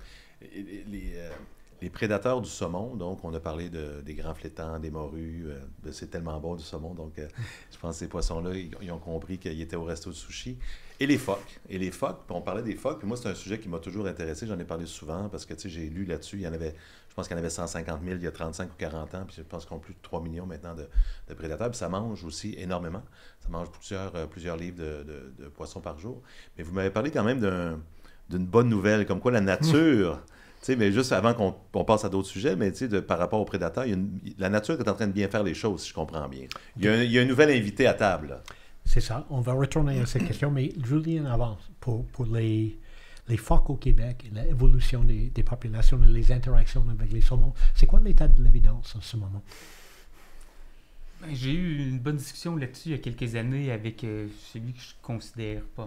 les prédateurs du saumon, donc on a parlé des grands flétans, des morues, c'est tellement bon du saumon, donc je pense que ces poissons-là, ils ont compris qu'ils étaient au resto de sushi. Et les phoques, puis on parlait des phoques, puis moi c'est un sujet qui m'a toujours intéressé, j'en ai parlé souvent, parce que tu sais, j'ai lu là-dessus, je pense qu'il y en avait 150 000 il y a 35 ou 40 ans, puis je pense qu'on a plus de 3 millions maintenant de prédateurs, puis ça mange aussi énormément, ça mange plusieurs livres de poissons par jour. Mais vous m'avez parlé quand même d'une bonne nouvelle, comme quoi la nature... Tu sais, mais juste avant qu'on passe à d'autres sujets, mais tu sais, par rapport aux prédateurs, la nature est en train de bien faire les choses, si je comprends bien. Il y a un nouvel invité à table. Là. C'est ça. On va retourner à cette question, mais Julien avance pour les phoques au Québec et l'évolution des populations et les interactions avec les saumons. C'est quoi l'état de l'évidence en ce moment? J'ai eu une bonne discussion là-dessus il y a quelques années avec celui que je considère pas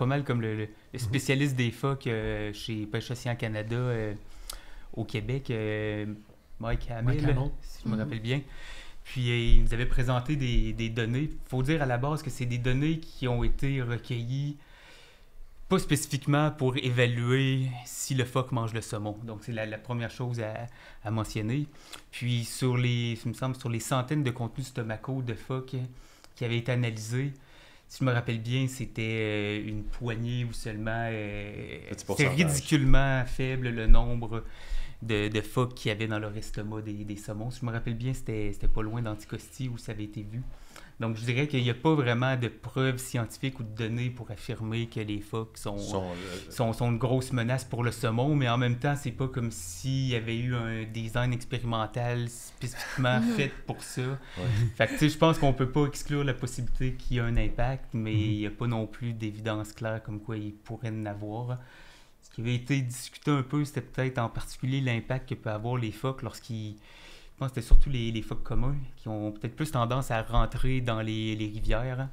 mal comme le spécialiste des phoques chez Pêche Océan Canada au Québec, Mike Hamill, si je me rappelle bien. Puis il nous avait présenté des données. Il faut dire à la base que c'est des données qui ont été recueillies pas spécifiquement pour évaluer si le phoque mange le saumon. Donc, c'est la première chose à mentionner. Puis, sur les centaines de contenus stomacaux de phoques qui avaient été analysés, si je me rappelle bien, c'était une poignée ou seulement... c'est ridiculement faible le nombre de phoques qu'il y avait dans leur estomac des saumons. Si je me rappelle bien, c'était pas loin d'Anticosti où ça avait été vu. Donc, je dirais qu'il n'y a pas vraiment de preuves scientifiques ou de données pour affirmer que les phoques sont une grosse menace pour le saumon, mais en même temps, c'est pas comme s'il y avait eu un design expérimental spécifiquement fait pour ça. Ouais. Fait que, tu sais, je pense qu'on peut pas exclure la possibilité qu'il y ait un impact, mais il n'y a pas non plus d'évidence claire comme quoi il pourrait en avoir. Ce qui avait été discuté un peu, c'était peut-être en particulier l'impact que peut avoir les phoques lorsqu'ils... Je pense que c'était surtout les phoques communs qui ont peut-être plus tendance à rentrer dans les rivières,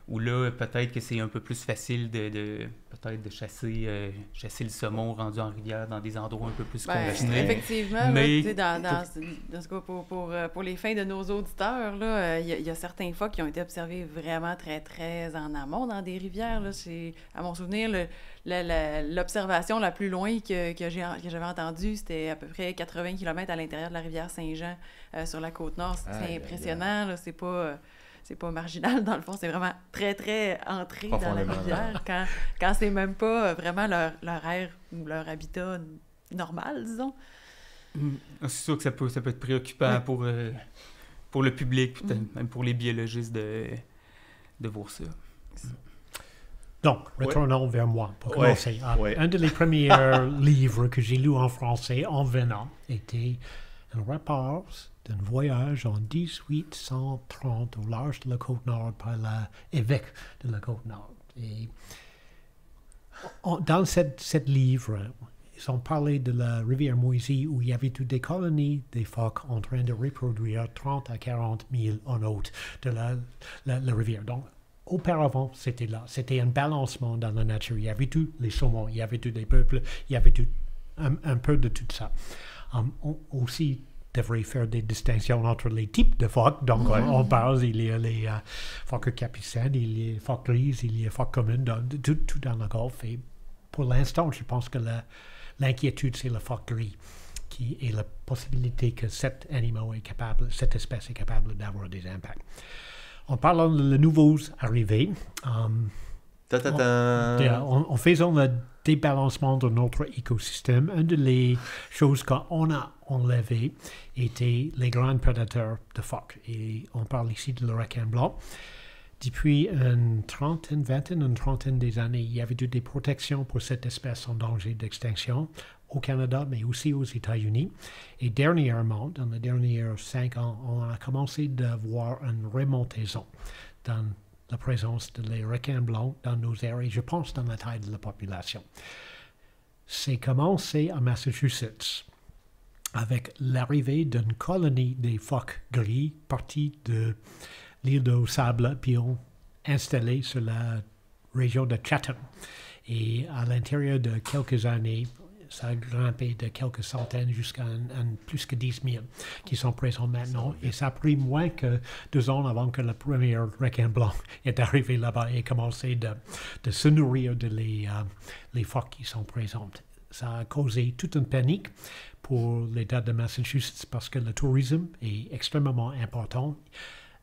où là, peut-être que c'est un peu plus facile de chasser le saumon rendu en rivière dans des endroits un peu plus confinés. Effectivement, mais dans ce cas, pour les fins de nos auditeurs, il y a certains phoques qui ont été observés vraiment très, très en amont dans des rivières. Là. À mon souvenir, l'observation la plus loin que j'avais entendue, c'était à peu près 80 km à l'intérieur de la rivière Saint-Jean sur la Côte-Nord. C'est impressionnant. Là, c'est pas marginal, dans le fond, c'est vraiment très, très entré dans la rivière, quand c'est même pas vraiment leur aire ou leur habitat normal, disons. C'est sûr que ça peut être préoccupant pour le public, peut-être même pour les biologistes de voir ça. Donc, retournons vers moi pour commencer. Un des premiers livres que j'ai lu en français en venant était un rapport d'un voyage en 1830 au large de la Côte-Nord par l'évêque de la Côte-Nord. Et dans cette livre, ils ont parlé de la rivière Moisy où il y avait toutes des colonies des phoques en train de reproduire 30 à 40 000 en haute de la rivière. Donc, auparavant, c'était là. C'était un balancement dans la nature. Il y avait tous les saumons, il y avait tous les peuples, il y avait un peu de tout ça. On aussi devrait faire des distinctions entre les types de phoques. Donc, on parle, il y a les phoques capucines, il y a les phoques grises, il y a les phoques communes, tout dans le golfe. Et pour l'instant, je pense que l'inquiétude, c'est le phoque gris, qui est la possibilité que cet animal est capable, cette espèce est capable d'avoir des impacts. En parlant de nouveaux arrivés, en faisant le débalancement de notre écosystème, une des choses qu'on a enlevées était les grands prédateurs de phoques. Et on parle ici de le requin blanc. Depuis une trentaine des années, il y avait eu des protections pour cette espèce en danger d'extinction au Canada, mais aussi aux États-Unis. Et dernièrement, dans les derniers 5 ans, on a commencé à voir une remontaison dans la présence des requins blancs dans nos aires et je pense dans la taille de la population. C'est commencé à Massachusetts avec l'arrivée d'une colonie des phoques gris partis de l'île de Sable, puis ont installé sur la région de Chatham. Et à l'intérieur de quelques années, ça a grimpé de quelques centaines jusqu'à plus que 10 000 qui sont présents maintenant. Et ça a pris moins que 2 ans avant que le premier requin blanc est arrivé là-bas et commencé de se nourrir de les phoques qui sont présents. Ça a causé toute une panique pour l'État de Massachusetts parce que le tourisme est extrêmement important.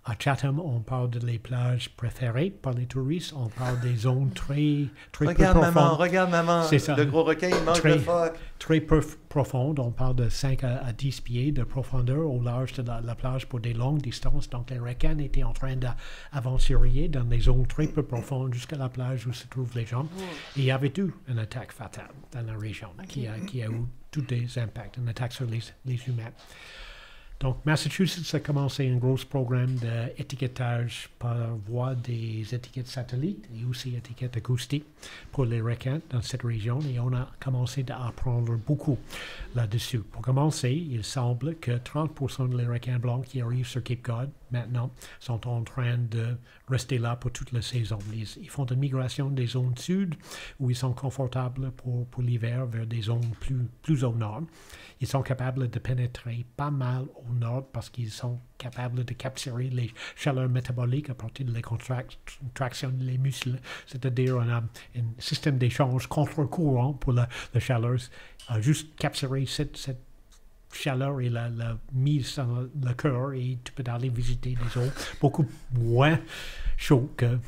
À Chatham, on parle de les plages préférées par les touristes. On parle des zones très peu profondes. Regarde maman, le gros requin, il mange le phoque. Très peu profondes. On parle de 5 à 10 pieds de profondeur au large de la plage pour des longues distances. Donc, les requins étaient en train d'aventurier dans des zones très peu profondes jusqu'à la plage où se trouvent les gens. Et il y avait eu une attaque fatale dans la région qui a eu tous des impacts, une attaque sur les humains. Donc, Massachusetts a commencé un gros programme d'étiquetage par voie des étiquettes satellites et aussi étiquettes acoustiques pour les requins dans cette région et on a commencé à apprendre beaucoup là-dessus. Pour commencer, il semble que 30% des requins blancs qui arrivent sur Cape Cod maintenant sont en train de rester là pour toute la saison. Ils font une migration des zones sud où ils sont confortables pour l'hiver vers des zones plus au nord. Ils sont capables de pénétrer pas mal au nord parce qu'ils sont capables de capturer les chaleurs métaboliques à partir de la contraction des muscles, c'est-à-dire on a un système d'échange contre-courant pour la chaleur. Juste capturer cette chaleur et la mise dans le cœur et tu peux aller visiter des zones beaucoup moins chaudes que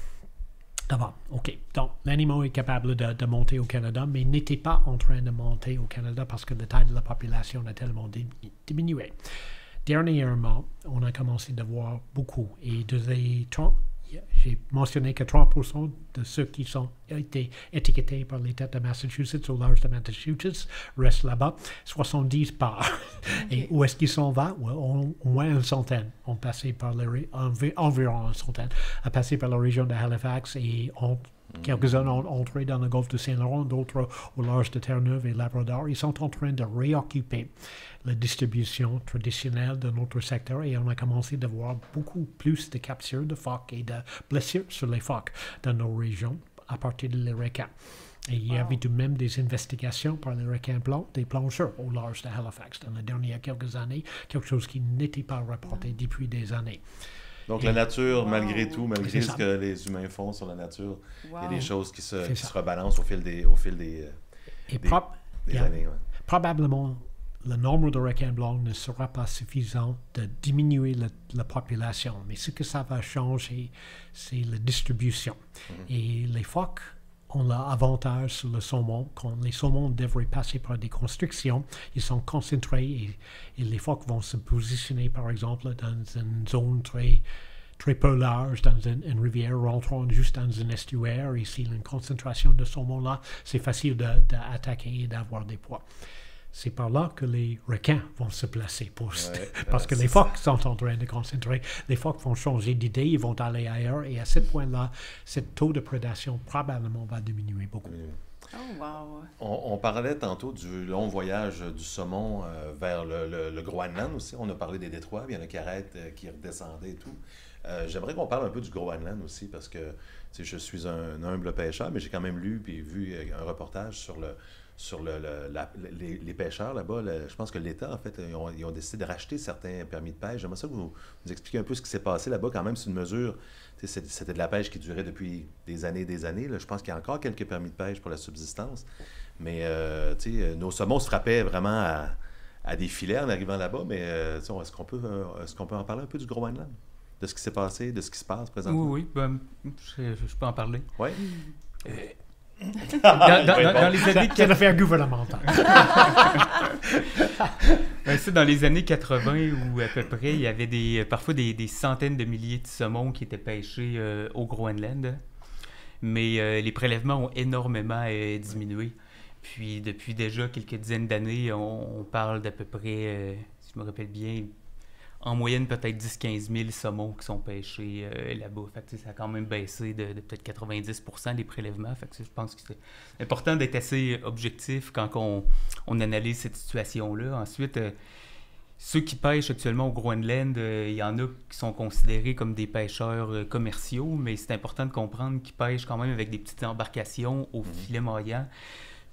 avant. OK. Donc, l'animal est capable de monter au Canada, mais n'était pas en train de monter au Canada parce que la taille de la population a tellement diminué. Dernièrement, on a commencé à voir beaucoup. Et j'ai mentionné que 30% de ceux qui ont été étiquetés par l'État de Massachusetts au large de Massachusetts restent là-bas. 70 partent. Okay. Et où est-ce qu'ils s'en vont? Au moins une centaine ont passé par environ une centaine, a passé par la région de Halifax et quelques-uns ont entré dans le golfe de Saint-Laurent, d'autres au large de Terre-Neuve et Labrador. Ils sont en train de réoccuper la distribution traditionnelle de notre secteur et on a commencé à voir beaucoup plus de captures de phoques et de blessures sur les phoques dans nos régions à partir des requins. Et il y avait tout de même des investigations par les requins blancs, des plongeurs au large de Halifax dans les dernières quelques années, quelque chose qui n'était pas rapporté depuis des années. Donc, la nature, malgré tout, malgré ce que les humains font sur la nature, il y a des choses qui se rebalancent au fil des années. Ouais. Probablement, le nombre de requins blancs ne sera pas suffisant de diminuer la population. Mais ce que ça va changer, c'est la distribution. Et les phoques ont l'avantage sur le saumon. Quand les saumons devraient passer par des constructions, ils sont concentrés et les phoques vont se positionner, par exemple, dans une zone très peu large, dans une rivière rentrant juste dans un estuaire. Et s'il y a une concentration de saumon là, c'est facile d'attaquer et d'avoir des proies. C'est par là que les requins vont se placer parce que les phoques sont en train de concentrer. Les phoques vont changer d'idée, ils vont aller ailleurs et à ce point-là, ce taux de prédation probablement va diminuer beaucoup. Oh, wow! On parlait tantôt du long voyage du saumon vers le Groenland aussi. On a parlé des détroits, il y en a qui arrêtent, qui redescendaient et tout. J'aimerais qu'on parle un peu du Groenland aussi, parce que je suis un humble pêcheur, mais j'ai quand même lu et vu un reportage sur les pêcheurs là-bas. Je pense que l'État, en fait, ils ont décidé de racheter certains permis de pêche. J'aimerais ça que vous nous expliquiez un peu ce qui s'est passé là-bas. Quand même, c'est une mesure, c'était de la pêche qui durait depuis des années et des années. Là. Je pense qu'il y a encore quelques permis de pêche pour la subsistance. Mais nos saumons se frappaient vraiment à des filets en arrivant là-bas. Mais est-ce qu'on peut en parler un peu du Groenland? De ce qui s'est passé, de ce qui se passe présentement? Oui, je peux en parler. Oui. Dans les années... C'est l'affaire gouvernementale. Dans les années 80, où à peu près, il y avait parfois des centaines de milliers de saumons qui étaient pêchés au Groenland. Mais les prélèvements ont énormément diminué. Puis depuis déjà quelques dizaines d'années, on parle d'à peu près, si je me rappelle bien, en moyenne peut-être 10-15 000 saumons qui sont pêchés là-bas. Fait que, ça a quand même baissé de peut-être 90% des prélèvements. Fait que, je pense que c'est important d'être assez objectif quand on analyse cette situation-là. Ensuite, ceux qui pêchent actuellement au Groenland, il y en a qui sont considérés comme des pêcheurs commerciaux, mais c'est important de comprendre qu'ils pêchent quand même avec des petites embarcations au filet mouillant,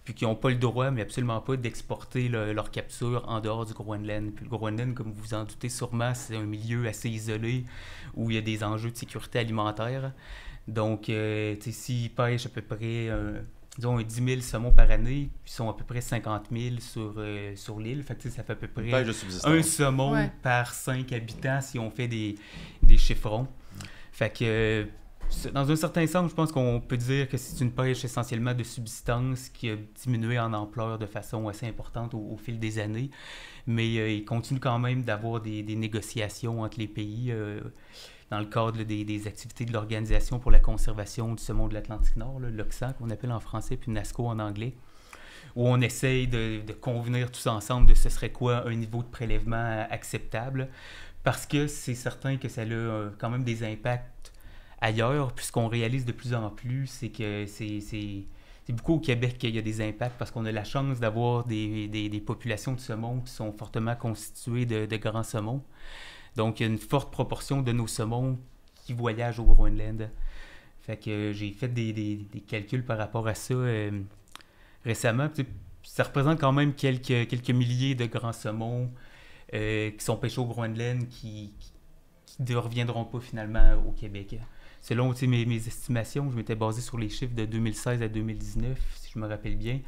puis qui n'ont pas le droit, mais absolument pas, d'exporter leur capture en dehors du Groenland. Puis le Groenland, comme vous vous en doutez sûrement, c'est un milieu assez isolé où il y a des enjeux de sécurité alimentaire. Donc, s'ils pêchent à peu près, disons, 10 000 saumons par année, puis ils sont à peu près 50 000 sur l'île. Fait que, ça fait à peu près un saumon par 5 habitants si on fait des chiffrons. Fait que... dans un certain sens, je pense qu'on peut dire que c'est une pêche essentiellement de subsistance qui a diminué en ampleur de façon assez importante au fil des années. Mais il continue quand même d'avoir des négociations entre les pays dans le cadre des activités de l'Organisation pour la conservation du saumon de l'Atlantique Nord, l'OCSA, qu'on appelle en français, puis NASCO en anglais, où on essaye de convenir tous ensemble de ce serait quoi un niveau de prélèvement acceptable, parce que c'est certain que ça a quand même des impacts ailleurs, puis ce qu'on réalise de plus en plus, c'est que c'est beaucoup au Québec qu'il y a des impacts parce qu'on a la chance d'avoir des populations de saumons qui sont fortement constituées de grands saumons. Donc, il y a une forte proportion de nos saumons qui voyagent au Groenland. Fait que j'ai fait des calculs par rapport à ça récemment. Ça représente quand même quelques milliers de grands saumons qui sont pêchés au Groenland qui ne reviendront pas finalement au Québec. Selon mes estimations, je m'étais basé sur les chiffres de 2016 à 2019, si je me rappelle bien.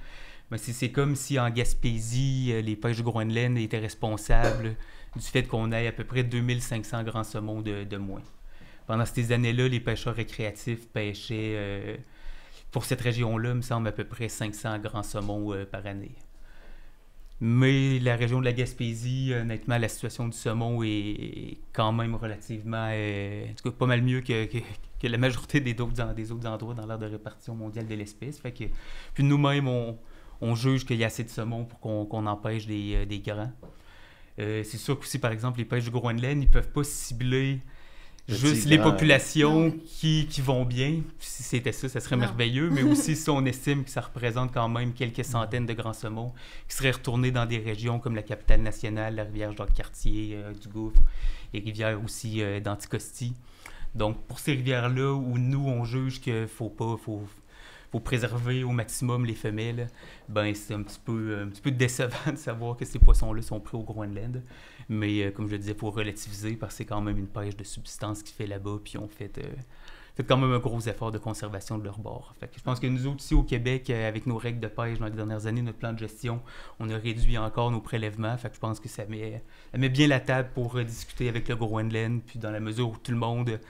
Mais c'est comme si en Gaspésie, les pêches du Groenland étaient responsables du fait qu'on ait à peu près 2500 grands saumons de moins. Pendant ces années-là, les pêcheurs récréatifs pêchaient, pour cette région-là, il me semble, à peu près 500 grands saumons par année. Mais la région de la Gaspésie, honnêtement, la situation du saumon est quand même relativement, en tout cas, pas mal mieux que la majorité des autres endroits dans l'aire de répartition mondiale de l'espèce. Fait que, puis nous-mêmes, on juge qu'il y a assez de saumon pour qu'on empêche des grands. C'est sûr qu'aussi, par exemple, les pêches du Groenland, ils ne peuvent pas cibler juste les populations qui vont bien. Si c'était ça serait merveilleux. Mais aussi, si on estime que ça représente quand même quelques centaines de grands saumons qui seraient retournés dans des régions comme la capitale nationale, la rivière Jacques-Cartier, du Gouffre, les rivières aussi d'Anticosti. Donc, pour ces rivières-là où nous, on juge qu'il faut préserver au maximum les femelles, ben c'est un petit peu décevant de savoir que ces poissons-là sont pris au Groenland. Mais comme je le disais, il faut relativiser parce que c'est quand même une pêche de subsistance qui se fait là-bas, puis on fait quand même un gros effort de conservation de leur bord. Fait que je pense que nous autres, ici au Québec, avec nos règles de pêche dans les dernières années, notre plan de gestion, on a réduit encore nos prélèvements. Fait que je pense que ça met bien la table pour discuter avec le Groenland, puis dans la mesure où tout le monde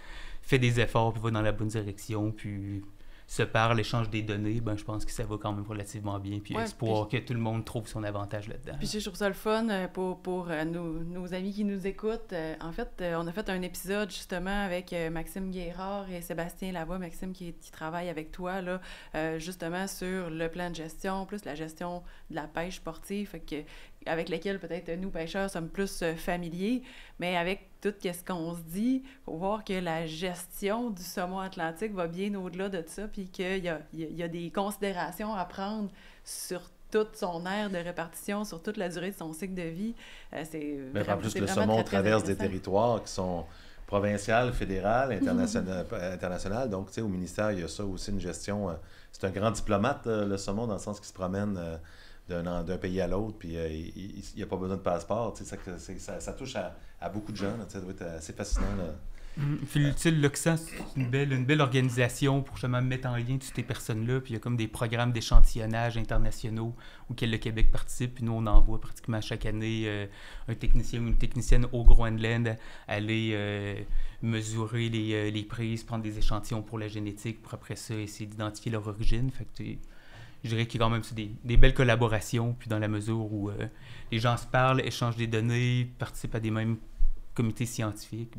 fait des efforts, puis va dans la bonne direction, puis se parle, échange des données, ben je pense que ça va quand même relativement bien. Puis espoir que tout le monde trouve son avantage là-dedans. Puis je trouve ça le fun pour nos amis qui nous écoutent. En fait, on a fait un épisode justement avec Maxime Guérard et Sébastien Lavoie. Maxime qui travaille avec toi, là, justement sur le plan de gestion, plus la gestion de la pêche sportive. Fait que avec lesquels peut-être nous, pêcheurs, sommes plus familiers, mais avec tout ce qu'on se dit, il faut voir que la gestion du saumon atlantique va bien au-delà de ça, puis qu'il y a des considérations à prendre sur toute son aire de répartition, sur toute la durée de son cycle de vie. En plus, le saumon traverse des territoires qui sont provincial, fédéral, international. Donc, tu sais, au ministère, il y a ça aussi, une gestion. C'est un grand diplomate, le saumon, dans le sens qu'il se promène d'un pays à l'autre, puis il n'y a pas besoin de passeport. Tu sais, ça touche à beaucoup de gens. Là, ça doit être assez fascinant. Là. Puis l'Ocsan, c'est une belle organisation pour justement mettre en lien toutes ces personnes-là. Puis il y a comme des programmes d'échantillonnage internationaux auxquels le Québec participe. Puis nous, on envoie pratiquement chaque année un technicien ou une technicienne au Groenland aller mesurer les prises, prendre des échantillons pour la génétique, pour après ça essayer d'identifier leur origine. Fait que je dirais qu'il y a quand même des belles collaborations. Puis dans la mesure où les gens se parlent, échangent des données, participent à des mêmes comités scientifiques,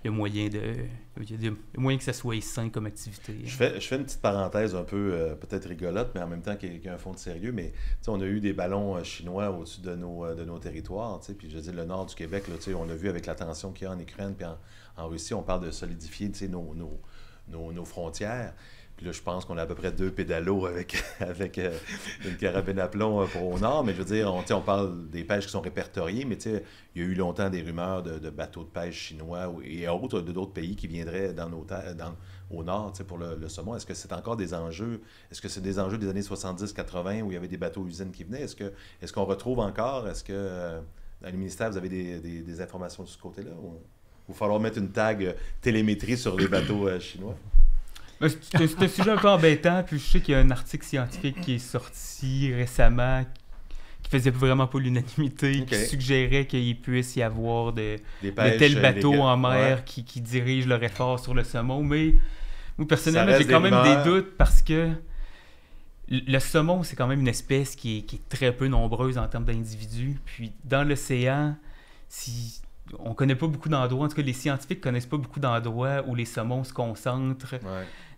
il y a moyen que ça soit sain comme activité. Je fais une petite parenthèse un peu peut-être rigolote, mais en même temps qui a un fond de sérieux. Mais on a eu des ballons chinois au-dessus de nos territoires. Puis je dis le nord du Québec, là, on a vu avec la tension qu'il y a en Ukraine puis en Russie, on parle de solidifier nos frontières. Puis là, je pense qu'on a à peu près 2 pédalos avec une carabine à plomb au nord. Mais je veux dire, on parle des pêches qui sont répertoriées, mais il y a eu longtemps des rumeurs de bateaux de pêche chinois et autres d'autres pays qui viendraient au nord pour le saumon. Est-ce que c'est encore des enjeux? Est-ce que c'est des enjeux des années 70-80 où il y avait des bateaux-usines qui venaient? Est-ce qu'on retrouve encore? Est-ce que dans le ministère, vous avez des informations de ce côté-là? Ou il va falloir mettre une tag télémétrie sur les bateaux chinois? C'est un sujet un peu embêtant, puis je sais qu'il y a un article scientifique qui est sorti récemment qui faisait vraiment pas l'unanimité, qui suggérait qu'il puisse y avoir de tels bateaux en mer qui dirigent leur effort sur le saumon. Mais moi, personnellement, j'ai quand même des doutes parce que le saumon, c'est quand même une espèce qui est très peu nombreuse en termes d'individus. Puis dans l'océan, on connaît pas beaucoup d'endroits, en tout cas les scientifiques connaissent pas beaucoup d'endroits où les saumons se concentrent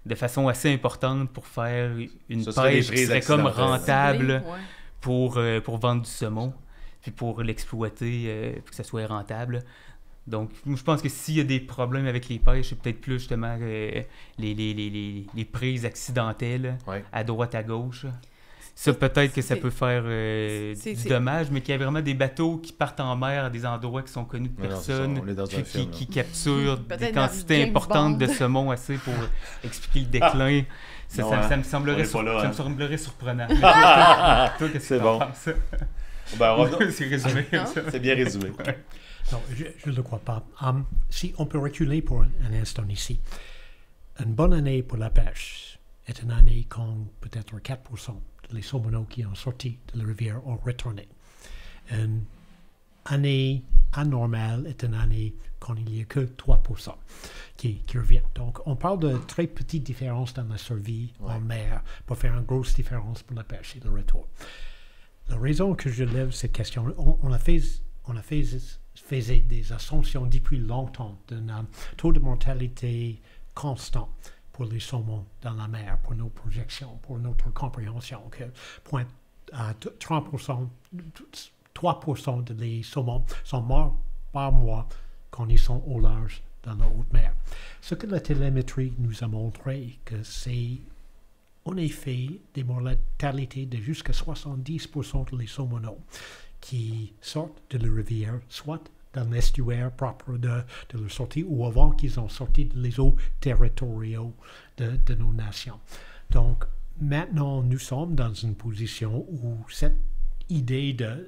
de façon assez importante pour faire une pêche qui serait comme rentable pour vendre du saumon, puis pour l'exploiter, pour que ça soit rentable. Donc, je pense que s'il y a des problèmes avec les pêches, c'est peut-être plus justement les prises accidentelles à droite, à gauche. Ça, peut-être que ça peut faire du dommage, mais qu'il y a vraiment des bateaux qui partent en mer à des endroits qui sont connus de personnes, qui capturent des quantités importantes de saumon assez pour expliquer le déclin. Ça me semblerait surprenant. Toi, qu'est-ce que tu en penses? C'est résumé comme ça. C'est bien résumé. Non, je ne le crois pas. Si on peut reculer pour un instant ici, une bonne année pour la pêche est une année quand peut-être 4% les saumonaux qui ont sorti de la rivière ont retourné. Une année anormale est une année quand il n'y a que 3% qui reviennent. Donc, on parle de très petites différences dans la survie en mer pour faire une grosse différence pour la pêche et le retour. La raison que je lève cette question, on a fait des assumptions depuis longtemps d'un taux de mortalité constant pour les saumons dans la mer, pour nos projections, pour notre compréhension, que 3% des saumons sont morts par mois quand ils sont au large dans la haute mer. Ce que la télémétrie nous a montré, que c'est en effet des mortalités de jusqu'à 70% des saumonaux qui sortent de la rivière, soit dans l'estuaire propre de leur sortie ou avant qu'ils ont sorti des eaux territoriaux de nos nations. Donc, maintenant, nous sommes dans une position où cette idée d'une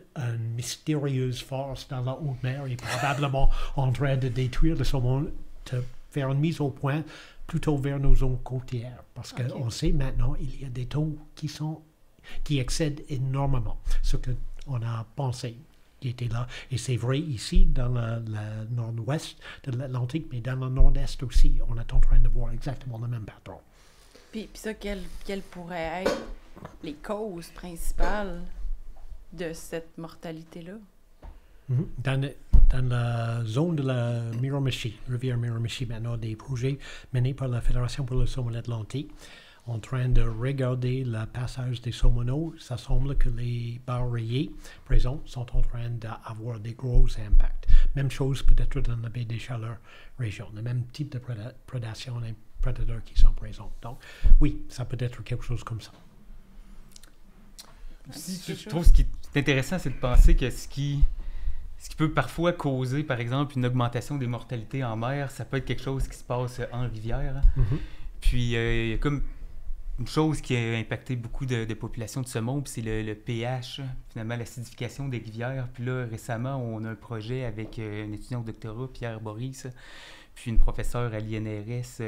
mystérieuse force dans la haute mer est probablement en train de détruire le saumon, de faire une mise au point plutôt vers nos zones côtières. Parce qu'on sait maintenant, il y a des taux qui excèdent énormément ce qu'on a pensé qui était là. Et c'est vrai ici, dans le nord-ouest de l'Atlantique, mais dans le nord-est aussi, on est en train de voir exactement le même patron. Puis ça, quelles pourraient être les causes principales de cette mortalité-là? Dans la zone de la Miramichi, rivière Miramichi, maintenant, des projets menés par la Fédération pour le saumon atlantique, en train de regarder le passage des saumoneaux, ça semble que les bas rayés présents sont en train d'avoir des gros impacts. Même chose peut-être dans la baie des Chaleurs région, le même type de prédation des prédateurs qui sont présents. Donc, oui, ça peut être quelque chose comme ça. Je trouve ce qui est intéressant, c'est de penser que ce qui peut parfois causer, par exemple, une augmentation des mortalités en mer, ça peut être quelque chose qui se passe en rivière. Mm-hmm. Puis, il y a comme une chose qui a impacté beaucoup de populations de saumon, puis c'est le pH, finalement, l'acidification des rivières. Puis là, récemment, on a un projet avec un étudiant au doctorat, Pierre Boris, puis une professeure à l'INRS,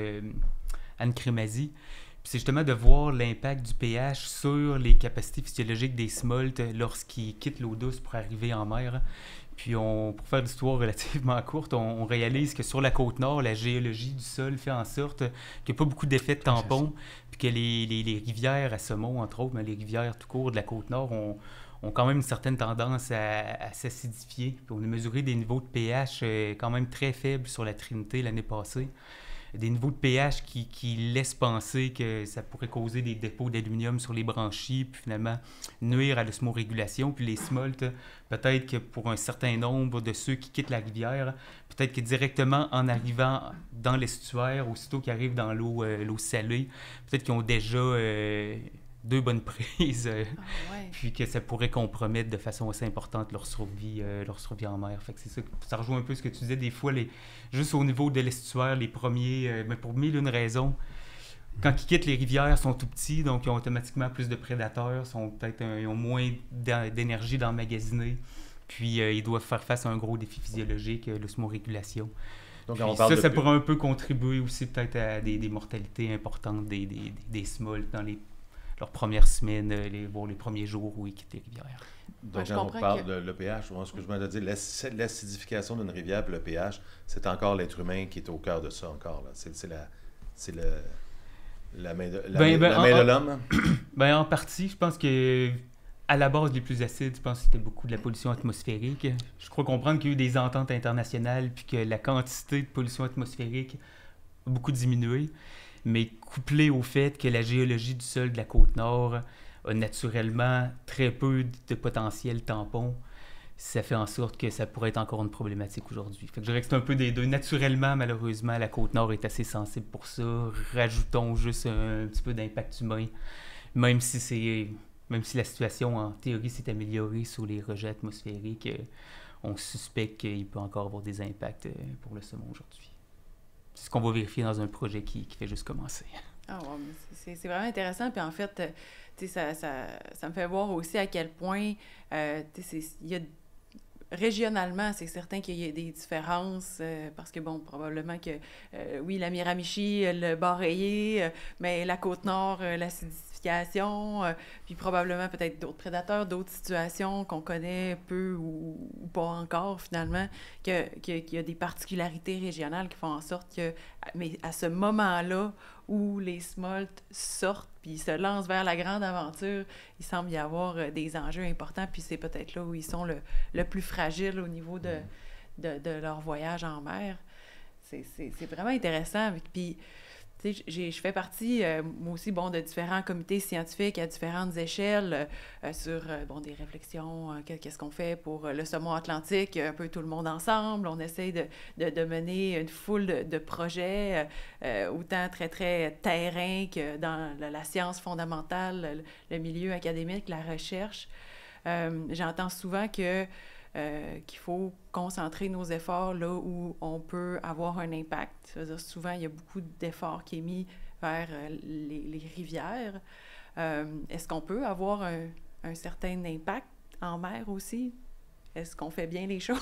Anne Crémazie. Puis c'est justement de voir l'impact du pH sur les capacités physiologiques des smolts lorsqu'ils quittent l'eau douce pour arriver en mer. Puis pour faire l'histoire relativement courte, on réalise que sur la Côte-Nord, la géologie du sol fait en sorte qu'il n'y a pas beaucoup d'effets de tampon, puis que les rivières à saumon, entre autres, mais les rivières tout court de la Côte-Nord ont quand même une certaine tendance à s'acidifier. Puis on a mesuré des niveaux de pH quand même très faibles sur la Trinité l'année passée. Des niveaux de pH qui laissent penser que ça pourrait causer des dépôts d'aluminium sur les branchies, puis finalement nuire à l'osmorégulation. Puis les smolts, peut-être que pour un certain nombre de ceux qui quittent la rivière, peut-être que directement en arrivant dans l'estuaire, aussitôt qu'ils arrivent dans l'eau salée, peut-être qu'ils ont déjà 2 bonnes prises, puis que ça pourrait compromettre de façon assez importante leur survie en mer. Fait que c'est ça rejoint un peu ce que tu disais, des fois, juste au niveau de l'estuaire, les premiers, pour 1001 raisons, quand ils quittent les rivières, sont tout petits, donc ils ont automatiquement plus de prédateurs, ils ont moins d'énergie d'emmagasiner, puis ils doivent faire face à un gros défi physiologique, l'osmorégulation. Donc, ça pourrait un peu contribuer aussi peut-être à des mortalités importantes des smolts dans leurs premières semaines, les premiers jours où ils quittent les rivières. Donc, quand on parle de pH, ce que je veux dire, l'acidification d'une rivière, puis le pH, c'est encore l'être humain qui est au cœur de ça encore. Là. C'est la main de l'homme. En partie, je pense que à la base, les plus acides, je pense que c'était beaucoup de la pollution atmosphérique. Je crois comprendre qu'il y a eu des ententes internationales, puis que la quantité de pollution atmosphérique a beaucoup diminué. Mais couplé au fait que la géologie du sol de la Côte-Nord a naturellement très peu de potentiel tampon, ça fait en sorte que ça pourrait être encore une problématique aujourd'hui. Fait que je dirais que c'est un peu des deux. Naturellement, malheureusement, la Côte-Nord est assez sensible pour ça. Rajoutons juste un petit peu d'impact humain, même si la situation, en théorie, s'est améliorée sous les rejets atmosphériques, on suspecte qu'il peut encore avoir des impacts pour le saumon aujourd'hui. C'est ce qu'on va vérifier dans un projet qui fait juste commencer. Ah ouais, c'est vraiment intéressant. Puis en fait, ça me fait voir aussi à quel point il y a régionalement, c'est certain qu'il y a des différences parce que, probablement que, oui, la Miramichi, le bas rayé, mais la Côte-Nord, l'acidification, puis probablement peut-être d'autres prédateurs, d'autres situations qu'on connaît peu ou pas encore, finalement, qu'il y a des particularités régionales qui font en sorte que, mais à ce moment-là où les smolts sortent puis se lancent vers la grande aventure, il semble y avoir des enjeux importants, puis c'est peut-être là où ils sont le plus fragiles au niveau de leur voyage en mer. C'est vraiment intéressant. Puis, tu sais, je fais partie, moi aussi, de différents comités scientifiques à différentes échelles sur, des réflexions, qu'est-ce qu'on fait pour le saumon atlantique, un peu tout le monde ensemble. On essaye de mener une foule de projets, autant très, très terrain que dans la science fondamentale, le milieu académique, la recherche. J'entends souvent qu'il faut concentrer nos efforts là où on peut avoir un impact. C'est-à-dire, souvent, il y a beaucoup d'efforts qui est mis vers les rivières. Est-ce qu'on peut avoir un certain impact en mer aussi? Est-ce qu'on fait bien les choses?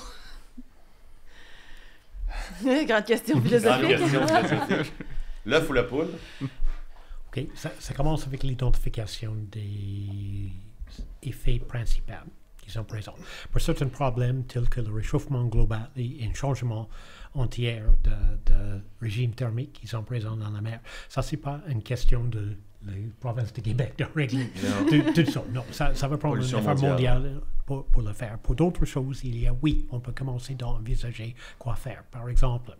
Grande question philosophique. L'œuf ou la poule? OK. Ça commence avec l'identification des effets principaux qui sont présents. Pour certains problèmes tels que le réchauffement global et un changement entier de régime thermique qui sont présents dans la mer, ça, c'est pas une question de la province de Québec de régler tout ça. Non, ça va prendre un effort mondial pour le faire. Pour d'autres choses, on peut commencer à envisager quoi faire. Par exemple,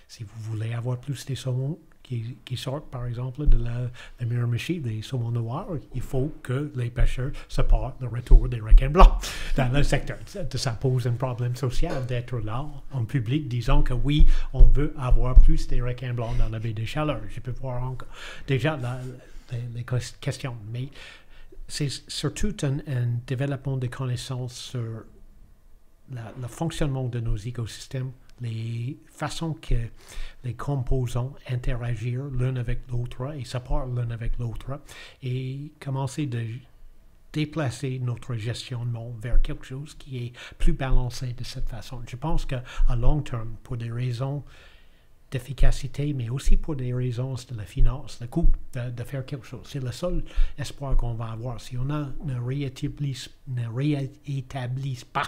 si vous voulez avoir plus de saumons, qui sortent, par exemple, de la Miramichi, des saumons noirs, il faut que les pêcheurs supportent le retour des requins blancs dans le secteur. Ça pose un problème social d'être là en public, disant que oui, on veut avoir plus des requins blancs dans la baie des Chaleurs. Je peux voir encore déjà les questions, mais c'est surtout un développement de connaissances sur le fonctionnement de nos écosystèmes, les façons que les composants interagissent l'un avec l'autre et supportent l'un avec l'autre, et commencer de déplacer notre gestionnement vers quelque chose qui est plus balancé de cette façon. Je pense qu'à long terme, pour des raisons d'efficacité, mais aussi pour des raisons de la finance, le coût de faire quelque chose. C'est le seul espoir qu'on va avoir. Si on ne réétablisse pas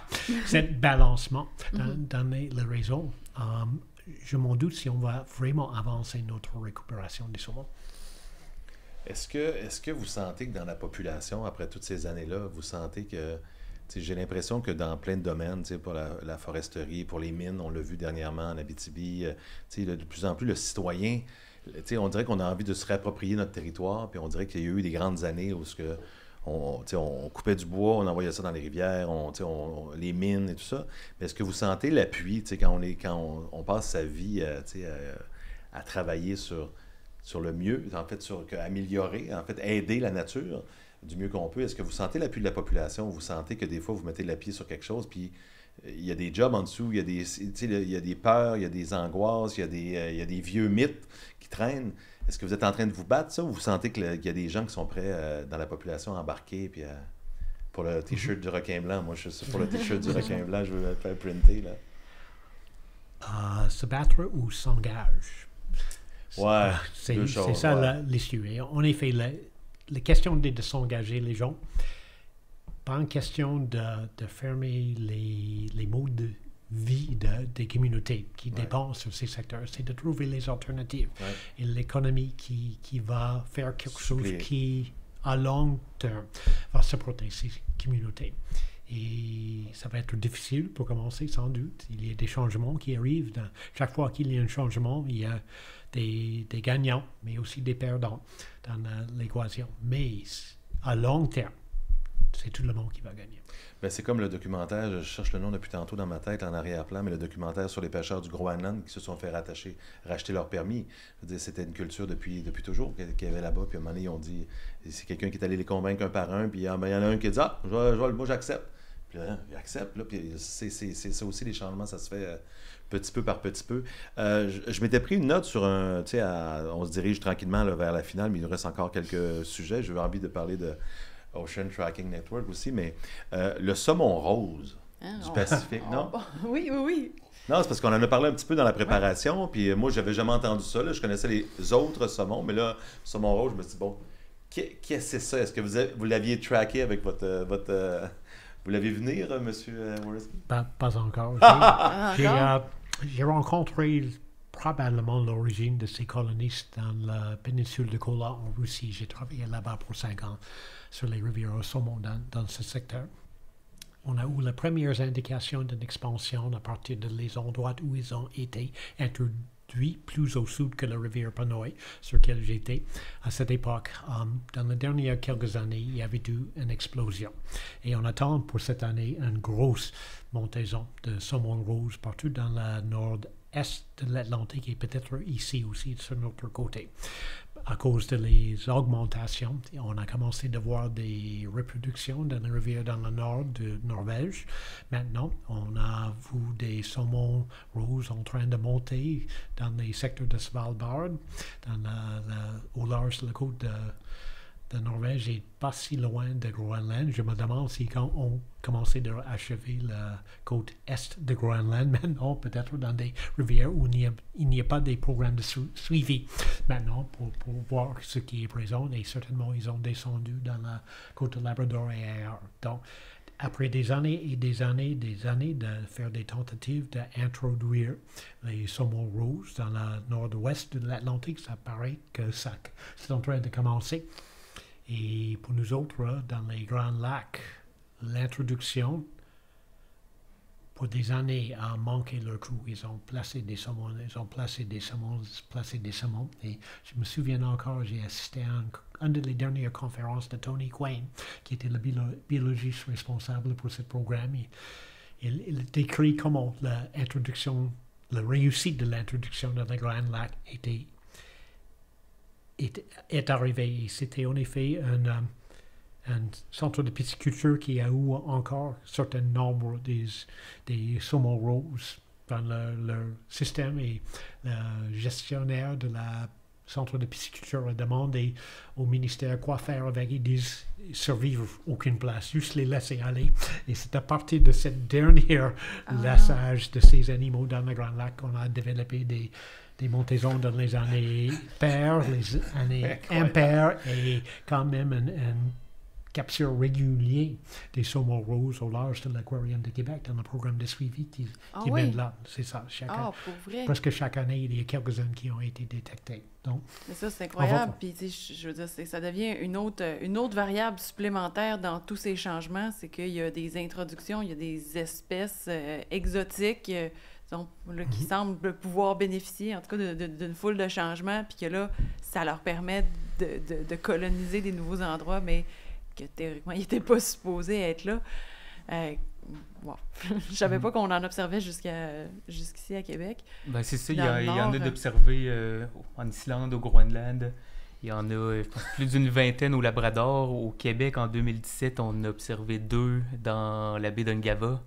ce balancement dans les raisons, je m'en doute si on va vraiment avancer notre récupération des saumons. Est-ce que vous sentez que dans la population, après toutes ces années-là, vous sentez que, j'ai l'impression que dans plein de domaines, pour la foresterie, pour les mines, on l'a vu dernièrement en Abitibi, de plus en plus le citoyen, on dirait qu'on a envie de se réapproprier notre territoire, puis on dirait qu'il y a eu des grandes années où on coupait du bois, on envoyait ça dans les rivières, les mines et tout ça. Mais est-ce que vous sentez l'appui, quand on passe sa vie à travailler sur le mieux, en fait, améliorer, en fait, aider la nature du mieux qu'on peut. Est-ce que vous sentez l'appui de la population? Vous sentez que des fois, vous mettez l'appui sur quelque chose, puis il y a des jobs en dessous, il y a des peurs, il y a des angoisses, il y a des vieux mythes qui traînent. Est-ce que vous êtes en train de vous battre, ça, ou vous sentez qu'il y a des gens qui sont prêts dans la population à embarquer, puis pour le T-shirt du requin blanc? Moi, je suis pour le T-shirt du requin blanc, je veux le faire printer, là. Se battre ou s'engager? Ouais, c'est ça l'issue. En effet, la question de s'engager les gens, pas une question de fermer les modes de vie des communautés qui dépendent sur ces secteurs, c'est de trouver les alternatives. Et l'économie qui va faire quelque chose qui, à long terme, va supporter ces communautés. Et ça va être difficile pour commencer, sans doute. Il y a des changements qui arrivent. Chaque fois qu'il y a un changement, il y a des gagnants, mais aussi des perdants dans l'équation. Mais à long terme, c'est tout le monde qui va gagner. Ben, c'est comme le documentaire, je cherche le nom depuis tantôt dans ma tête, en arrière-plan, mais le documentaire sur les pêcheurs du Groenland qui se sont fait racheter leur permis. Je veux dire, c'était une culture depuis toujours qu'il y avait là-bas. Puis à un moment donné, ils ont dit, c'est quelqu'un qui est allé les convaincre un par un, puis il y en a un qui a dit, moi j'accepte. Puis là, il accepte, là, puis c'est ça aussi, les changements, ça se fait petit peu par petit peu. Je m'étais pris une note sur on se dirige tranquillement là, vers la finale, mais il nous reste encore quelques sujets. J'ai envie de parler de Ocean Tracking Network aussi, mais le saumon rose du Pacifique, non? Oui. Non, c'est parce qu'on en a parlé un petit peu dans la préparation, puis moi, j'avais jamais entendu ça. Là. Je connaissais les autres saumons, mais là, saumon rose, je me suis dit, bon, qu'est-ce que c'est ça? Est-ce que vous l'aviez tracké avec votre vous l'avez vu venir, M. Worski? Pas encore. J'ai rencontré probablement l'origine de ces colonistes dans la péninsule de Kola en Russie. J'ai travaillé là-bas pour 5 ans sur les rivières au saumon dans ce secteur. On a eu les premières indications d'une expansion à partir des endroits où ils ont été introduits plus au sud que la rivière Panoy, sur laquelle j'étais à cette époque. Dans les dernières quelques années, il y avait eu une explosion. Et on attend pour cette année une grosse montaison de saumon rose partout dans le nord-est de l'Atlantique et peut-être ici aussi sur notre côté. À cause de les augmentations, on a commencé de voir des reproductions dans les rivières dans le nord de Norvège. Maintenant, on a vu des saumons roses en train de monter dans les secteurs de Svalbard, au large de la côte de Norvège et pas si loin de Groenland. Je me demande si quand on commençait d'achever la côte est de Groenland, maintenant peut-être dans des rivières où il n'y a pas des programmes de suivi maintenant pour voir ce qui est présent, et certainement ils ont descendu dans la côte de Labrador et ailleurs. Donc, après des années et des années de faire des tentatives d'introduire les saumons roses dans le nord-ouest de l'Atlantique, ça paraît que c'est en train de commencer. Et pour nous autres, dans les Grands Lacs, l'introduction pour des années, à manquer leur coup. Ils ont placé des saumons, Et je me souviens encore, j'ai assisté à une des dernières conférences de Tony Quinn, qui était le biologiste responsable pour ce programme. Il décrit comment la réussite de l'introduction dans le Grand Lac est arrivée. C'était en effet un centre de pisciculture qui a eu encore un certain nombre des saumons roses dans leur système, et le gestionnaire de la centre de pisciculture a demandé au ministère quoi faire avec. Ils disent survivre aucune place, juste les laisser aller. Et c'est à partir de cette dernière laissage de ces animaux dans le Grand Lac qu'on a développé des montaisons dans les années paires, les années impaires, et quand même un capture régulière des saumons roses au large de l'Aquarium de Québec dans le programme de suivi qui mène là. C'est ça. Presque chaque année, il y a quelques-unes qui ont été détectées. Donc, mais ça, c'est incroyable. Puis, je veux dire, ça devient une autre variable supplémentaire dans tous ces changements. C'est qu'il y a des introductions, il y a des espèces exotiques qui semblent pouvoir bénéficier, en tout cas, d'une foule de changements, puis que là, ça leur permet de coloniser des nouveaux endroits, mais que théoriquement, ils n'étaient pas supposés être là. Je savais pas qu'on en observait jusqu'ici à Québec. Ben c'est ça, il y en a d'observés en Islande, au Groenland. Il y en a plus d'une vingtaine au Labrador. Au Québec, en 2017, on a observé 2 dans la baie d'Ungava.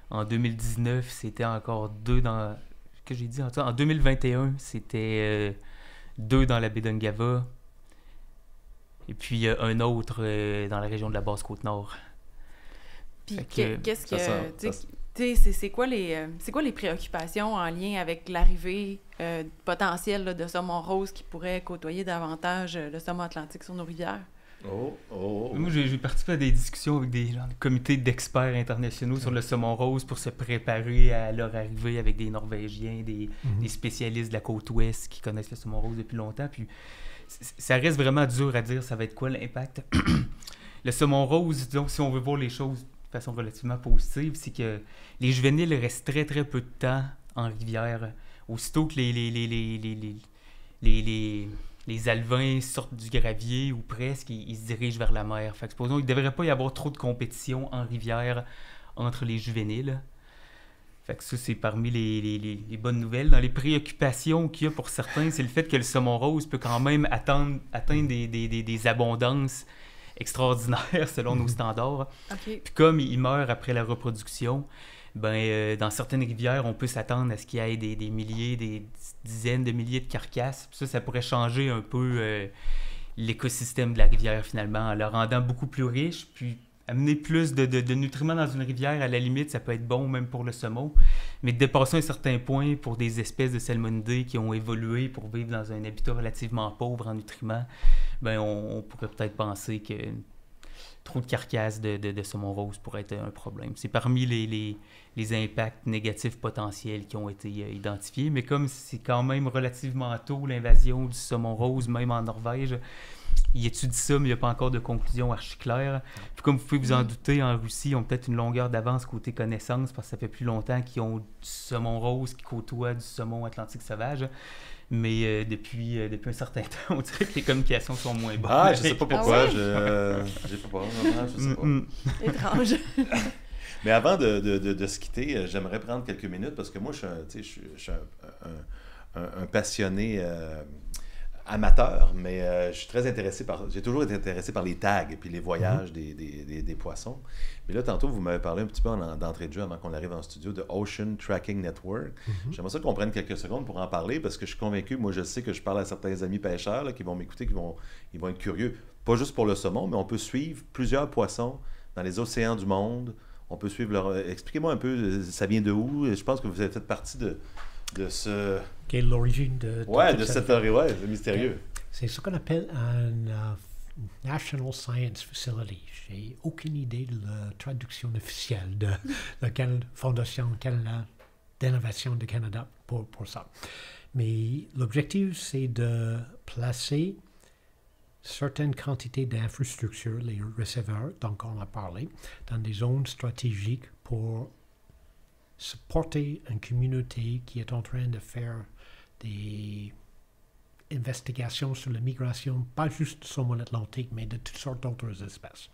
En 2019, c'était encore 2 dans... que j'ai dit en 2021, c'était 2 dans la baie d'Ungava. Et puis un autre dans la région de la Basse-Côte-Nord. Puis qu'est-ce que... C'est quoi les préoccupations en lien avec l'arrivée potentielle de saumon rose qui pourrait côtoyer davantage le saumon atlantique sur nos rivières? Moi, j'ai participé à des discussions avec des comités d'experts internationaux sur le saumon rose pour se préparer à leur arrivée, avec des Norvégiens, des spécialistes de la côte ouest qui connaissent le saumon rose depuis longtemps. Puis ça reste vraiment dur à dire ça va être quoi l'impact. Le saumon rose, donc, si on veut voir les choses de façon relativement positive, c'est que les juvéniles restent très très peu de temps en rivière. Aussitôt que les alevins sortent du gravier ou presque, ils se dirigent vers la mer. Fait que supposons qu'il ne devrait pas y avoir trop de compétition en rivière entre les juvéniles. Fait que ça, c'est parmi les bonnes nouvelles. Dans les préoccupations qu'il y a pour certains, c'est le fait que le saumon rose peut quand même atteindre des abondances extraordinaires selon nos standards. Okay. Puis comme il meurt après la reproduction, dans certaines rivières, on peut s'attendre à ce qu'il y ait des milliers, des dizaines de milliers de carcasses. Puis ça pourrait changer un peu l'écosystème de la rivière finalement, en le rendant beaucoup plus riche, puis amener plus de nutriments dans une rivière, à la limite, ça peut être bon même pour le saumon. Mais de dépasser un certain point pour des espèces de salmonidés qui ont évolué pour vivre dans un habitat relativement pauvre en nutriments, on pourrait peut-être penser que trop de carcasses de saumon rose pourrait être un problème. C'est parmi les impacts négatifs potentiels qui ont été identifiés. Mais comme c'est quand même relativement tôt, l'invasion du saumon rose, même en Norvège, il étudie ça, mais il n'y a pas encore de conclusion archi-claire. Puis comme vous pouvez vous en douter, en Russie, ils ont peut-être une longueur d'avance côté connaissance, parce que ça fait plus longtemps qu'ils ont du saumon rose qui côtoie du saumon atlantique sauvage. Mais depuis un certain temps, on dirait que les communications sont moins bonnes. Je sais pas pourquoi. J'ai pas peur. Je sais pas. Étrange. Mais avant de se quitter, j'aimerais prendre quelques minutes, parce que moi, je suis un passionné amateur, mais je suis très intéressé j'ai toujours été intéressé par les tags et puis les voyages des poissons. Mais là, tantôt, vous m'avez parlé un petit peu d'entrée de jeu avant qu'on arrive en studio de Ocean Tracking Network. J'aimerais ça qu'on prenne quelques secondes pour en parler, parce que je suis convaincu, moi je sais que je parle à certains amis pêcheurs là, qui vont m'écouter, ils vont être curieux, pas juste pour le saumon, mais on peut suivre plusieurs poissons dans les océans du monde. On peut suivre leur... Expliquez-moi un peu, ça vient de où? Je pense que vous avez fait partie de ce... Quelle est l'origine de cette théorie, c'est mystérieux. C'est ce qu'on appelle un National Science Facility. J'ai aucune idée de la traduction officielle de la Fondation Canada d'innovation du Canada pour ça. Mais l'objectif, c'est de placer certaines quantités d'infrastructures, les receveurs dont on a parlé, dans des zones stratégiques pour supporter une communauté qui est en train de faire des investigations sur la migration, pas juste du saumon atlantique, mais de toutes sortes d'autres espèces.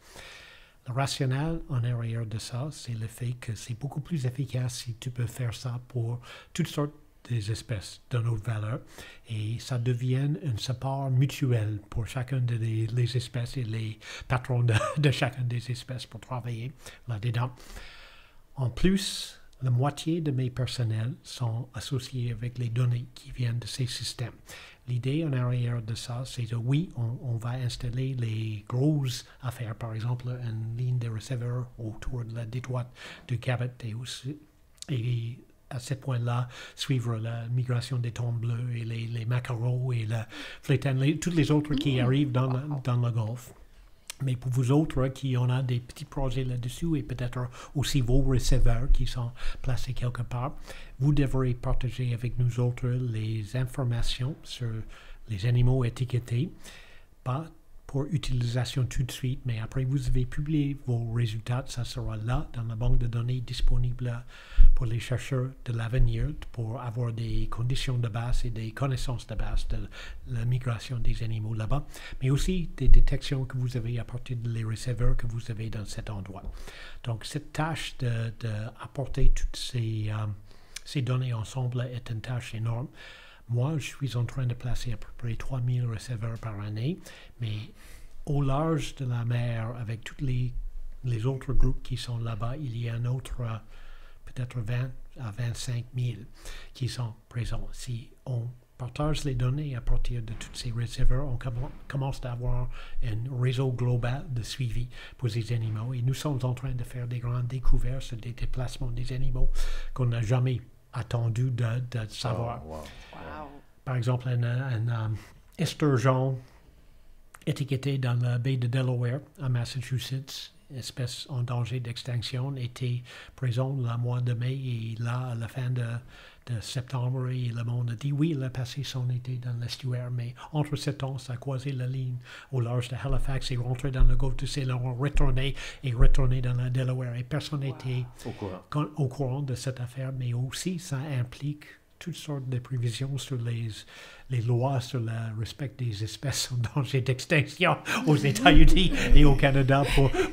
Le rationnel en arrière de ça, c'est le fait que c'est beaucoup plus efficace si tu peux faire ça pour toutes sortes des espèces de haute valeur et ça devient un support mutuel pour chacune des espèces et les patrons de chacune des espèces pour travailler là-dedans. En plus, la moitié de mes personnels sont associés avec les données qui viennent de ces systèmes. L'idée en arrière de ça, c'est que oui, on va installer les grosses affaires, par exemple une ligne de receveur autour de la détroite du Cabot et à ce point-là, suivre la migration des thons bleus et les maquereaux et la flétaine, tous les autres qui arrivent dans le golfe. Mais pour vous autres qui en a des petits projets là-dessus et peut-être aussi vos receveurs qui sont placés quelque part, vous devrez partager avec nous autres les informations sur les animaux étiquetés, pas pour utilisation tout de suite, mais après vous avez publié vos résultats, ça sera là dans la banque de données disponible pour les chercheurs de l'avenir pour avoir des conditions de base et des connaissances de base de la migration des animaux là-bas, mais aussi des détections que vous avez à partir des receveurs que vous avez dans cet endroit. Donc cette tâche d'apporter toutes ces données ensemble est une tâche énorme. Moi, je suis en train de placer à peu près 3000 receveurs par année, mais au large de la mer, avec tous les autres groupes qui sont là-bas, il y a un autre peut-être 20 à 25 000 qui sont présents. Si on partage les données à partir de tous ces receveurs, on commence à avoir un réseau global de suivi pour ces animaux. Et nous sommes en train de faire des grandes découvertes sur des déplacements des animaux qu'on n'a jamais attendu de savoir. Oh, wow. Par exemple, un esturgeon étiqueté dans la baie de Delaware, à Massachusetts, espèce en danger d'extinction, était présent le mois de mai et là, à la fin de septembre, et le monde a dit oui, il a passé son été dans l'estuaire, mais entre 7 ans, ça a croisé la ligne au large de Halifax et rentré dans le golfe du Saint-Laurent, retourné dans la Delaware. Et personne n'était au courant de cette affaire, mais aussi ça implique toutes sortes de prévisions sur les lois sur le respect des espèces en danger d'extinction aux États-Unis et au Canada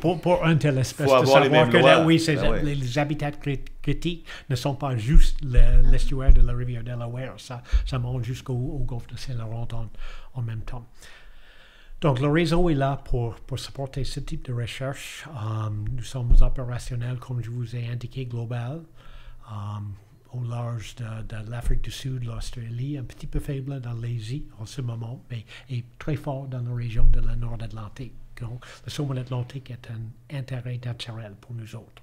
pour une telle espèce. De savoir que là, oui, les habitats critiques ne sont pas juste l'estuaire de la rivière Delaware. Ça monte jusqu'au golfe de Saint-Laurent en même temps. Donc, le réseau est là pour supporter ce type de recherche. Nous sommes opérationnels, comme je vous ai indiqué, global. Au large de l'Afrique du Sud, l'Australie, un petit peu faible dans l'Asie en ce moment, mais est très fort dans la région de la Nord-Atlantique. Donc, le saumon atlantique est un intérêt naturel pour nous autres.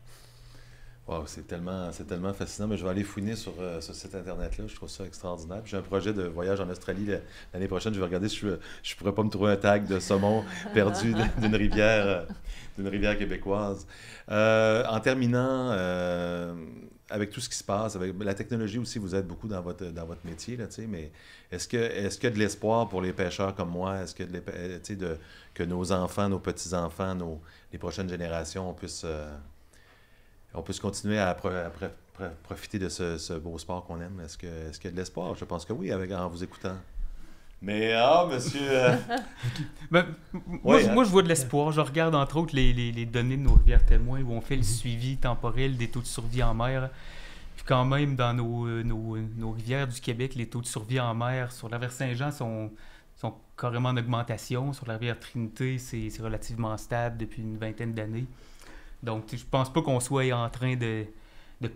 Wow, c'est tellement fascinant. Mais je vais aller fouiner sur ce site Internet-là. Je trouve ça extraordinaire. Puis j'ai un projet de voyage en Australie l'année prochaine. Je vais regarder si je pourrais pas me trouver un tag de saumon perdu d'une rivière québécoise. En terminant, avec tout ce qui se passe, avec la technologie aussi, vous êtes beaucoup dans votre métier, là, mais est-ce qu'il y a de l'espoir pour les pêcheurs comme moi? Est-ce qu'il y a que nos enfants, nos petits-enfants, les prochaines générations, on puisse continuer à profiter de ce beau sport qu'on aime? Est-ce qu'il y a de l'espoir? Je pense que oui, en vous écoutant. Mais, monsieur... Moi, je vois de l'espoir. Je regarde, entre autres, les données de nos rivières témoins où on fait le suivi temporel des taux de survie en mer. Puis quand même, dans nos rivières du Québec, les taux de survie en mer sur la rivière Saint-Jean sont carrément en augmentation. Sur la rivière Trinité, c'est relativement stable depuis une vingtaine d'années. Donc, je pense pas qu'on soit en train de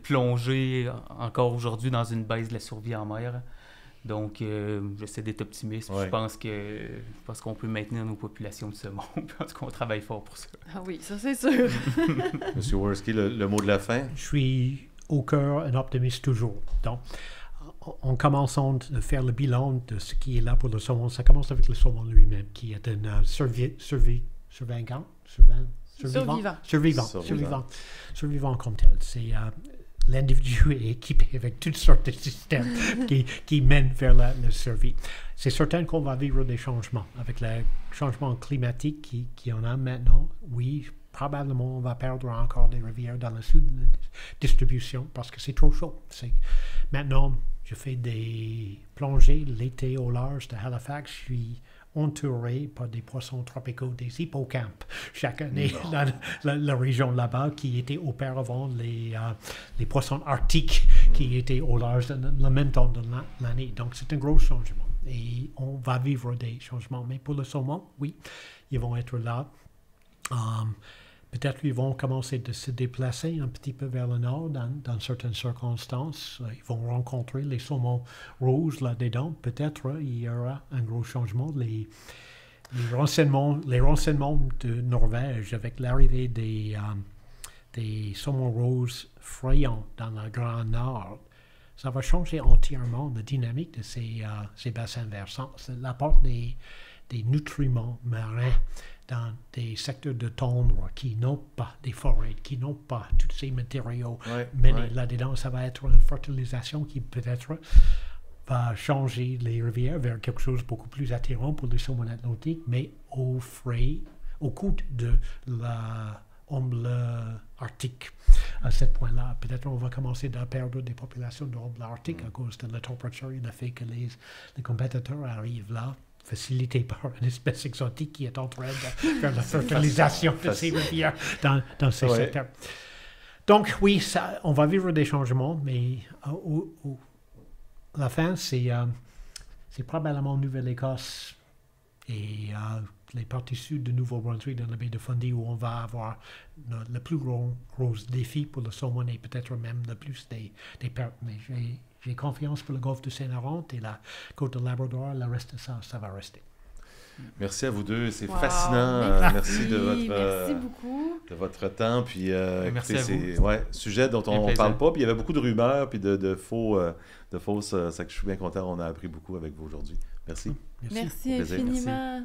plonger encore aujourd'hui dans une baisse de la survie en mer. Donc, j'essaie d'être optimiste. Ouais. Je pense qu'on peut maintenir nos populations de saumon. Je pense qu'on travaille fort pour ça. Ah oui, ça c'est sûr. Monsieur Worski, le mot de la fin? Je suis au cœur un optimiste toujours. Donc, en commençant de faire le bilan de ce qui est là pour le saumon, ça commence avec le saumon lui-même, qui est un survivant comme tel. C'est l'individu est équipé avec toutes sortes de systèmes qui mènent vers la survie. C'est certain qu'on va vivre des changements avec le changement climatique qui en a maintenant. Oui, probablement on va perdre encore des rivières dans le sud de la distribution parce que c'est trop chaud. Maintenant, je fais des plongées l'été au large de Halifax. Je suis entouré par des poissons tropicaux, des hippocampes chaque année dans la région là-bas qui étaient auparavant les poissons arctiques qui étaient au large le même temps de l'année. Donc c'est un gros changement et on va vivre des changements. Mais pour le saumon, oui, ils vont être là. Peut-être qu'ils vont commencer de se déplacer un petit peu vers le nord dans certaines circonstances. Ils vont rencontrer les saumons rouges là-dedans. Peut-être il y aura un gros changement. Les renseignements de Norvège avec l'arrivée des saumons rouges frayants dans le Grand Nord, ça va changer entièrement la dynamique de ces bassins versants. C'est l'apport des nutriments marins dans des secteurs de tundra qui n'ont pas des forêts, qui n'ont pas tous ces matériaux menés là-dedans. Ça va être une fertilisation qui peut-être va changer les rivières vers quelque chose de beaucoup plus attirant pour les saumons atlantiques, mais au coût de l'omble arctique. À ce point-là, peut-être on va commencer à perdre des populations d'omble arctique à cause de la température et le fait que les compétiteurs arrivent là, facilité par une espèce exotique qui est en train de faire la fertilisation de ces rivières dans ces secteurs. Donc oui, on va vivre des changements, mais la fin, c'est probablement Nouvelle-Écosse et les parties sud de Nouveau-Brunswick dans la baie de Fundy où on va avoir le plus gros défi pour le saumon et peut-être même le plus des pertes. Mais j'ai confiance pour le golfe de Saint-Laurent et la côte de Labrador. Le reste de ça va rester. Merci à vous deux. C'est fascinant. Merci de votre temps. Puis, merci écoutez, à vous. Sujet dont on ne parle pas. Puis il y avait beaucoup de rumeurs puis de fausses. Ça que je suis bien content. On a appris beaucoup avec vous aujourd'hui. Merci. Merci infiniment.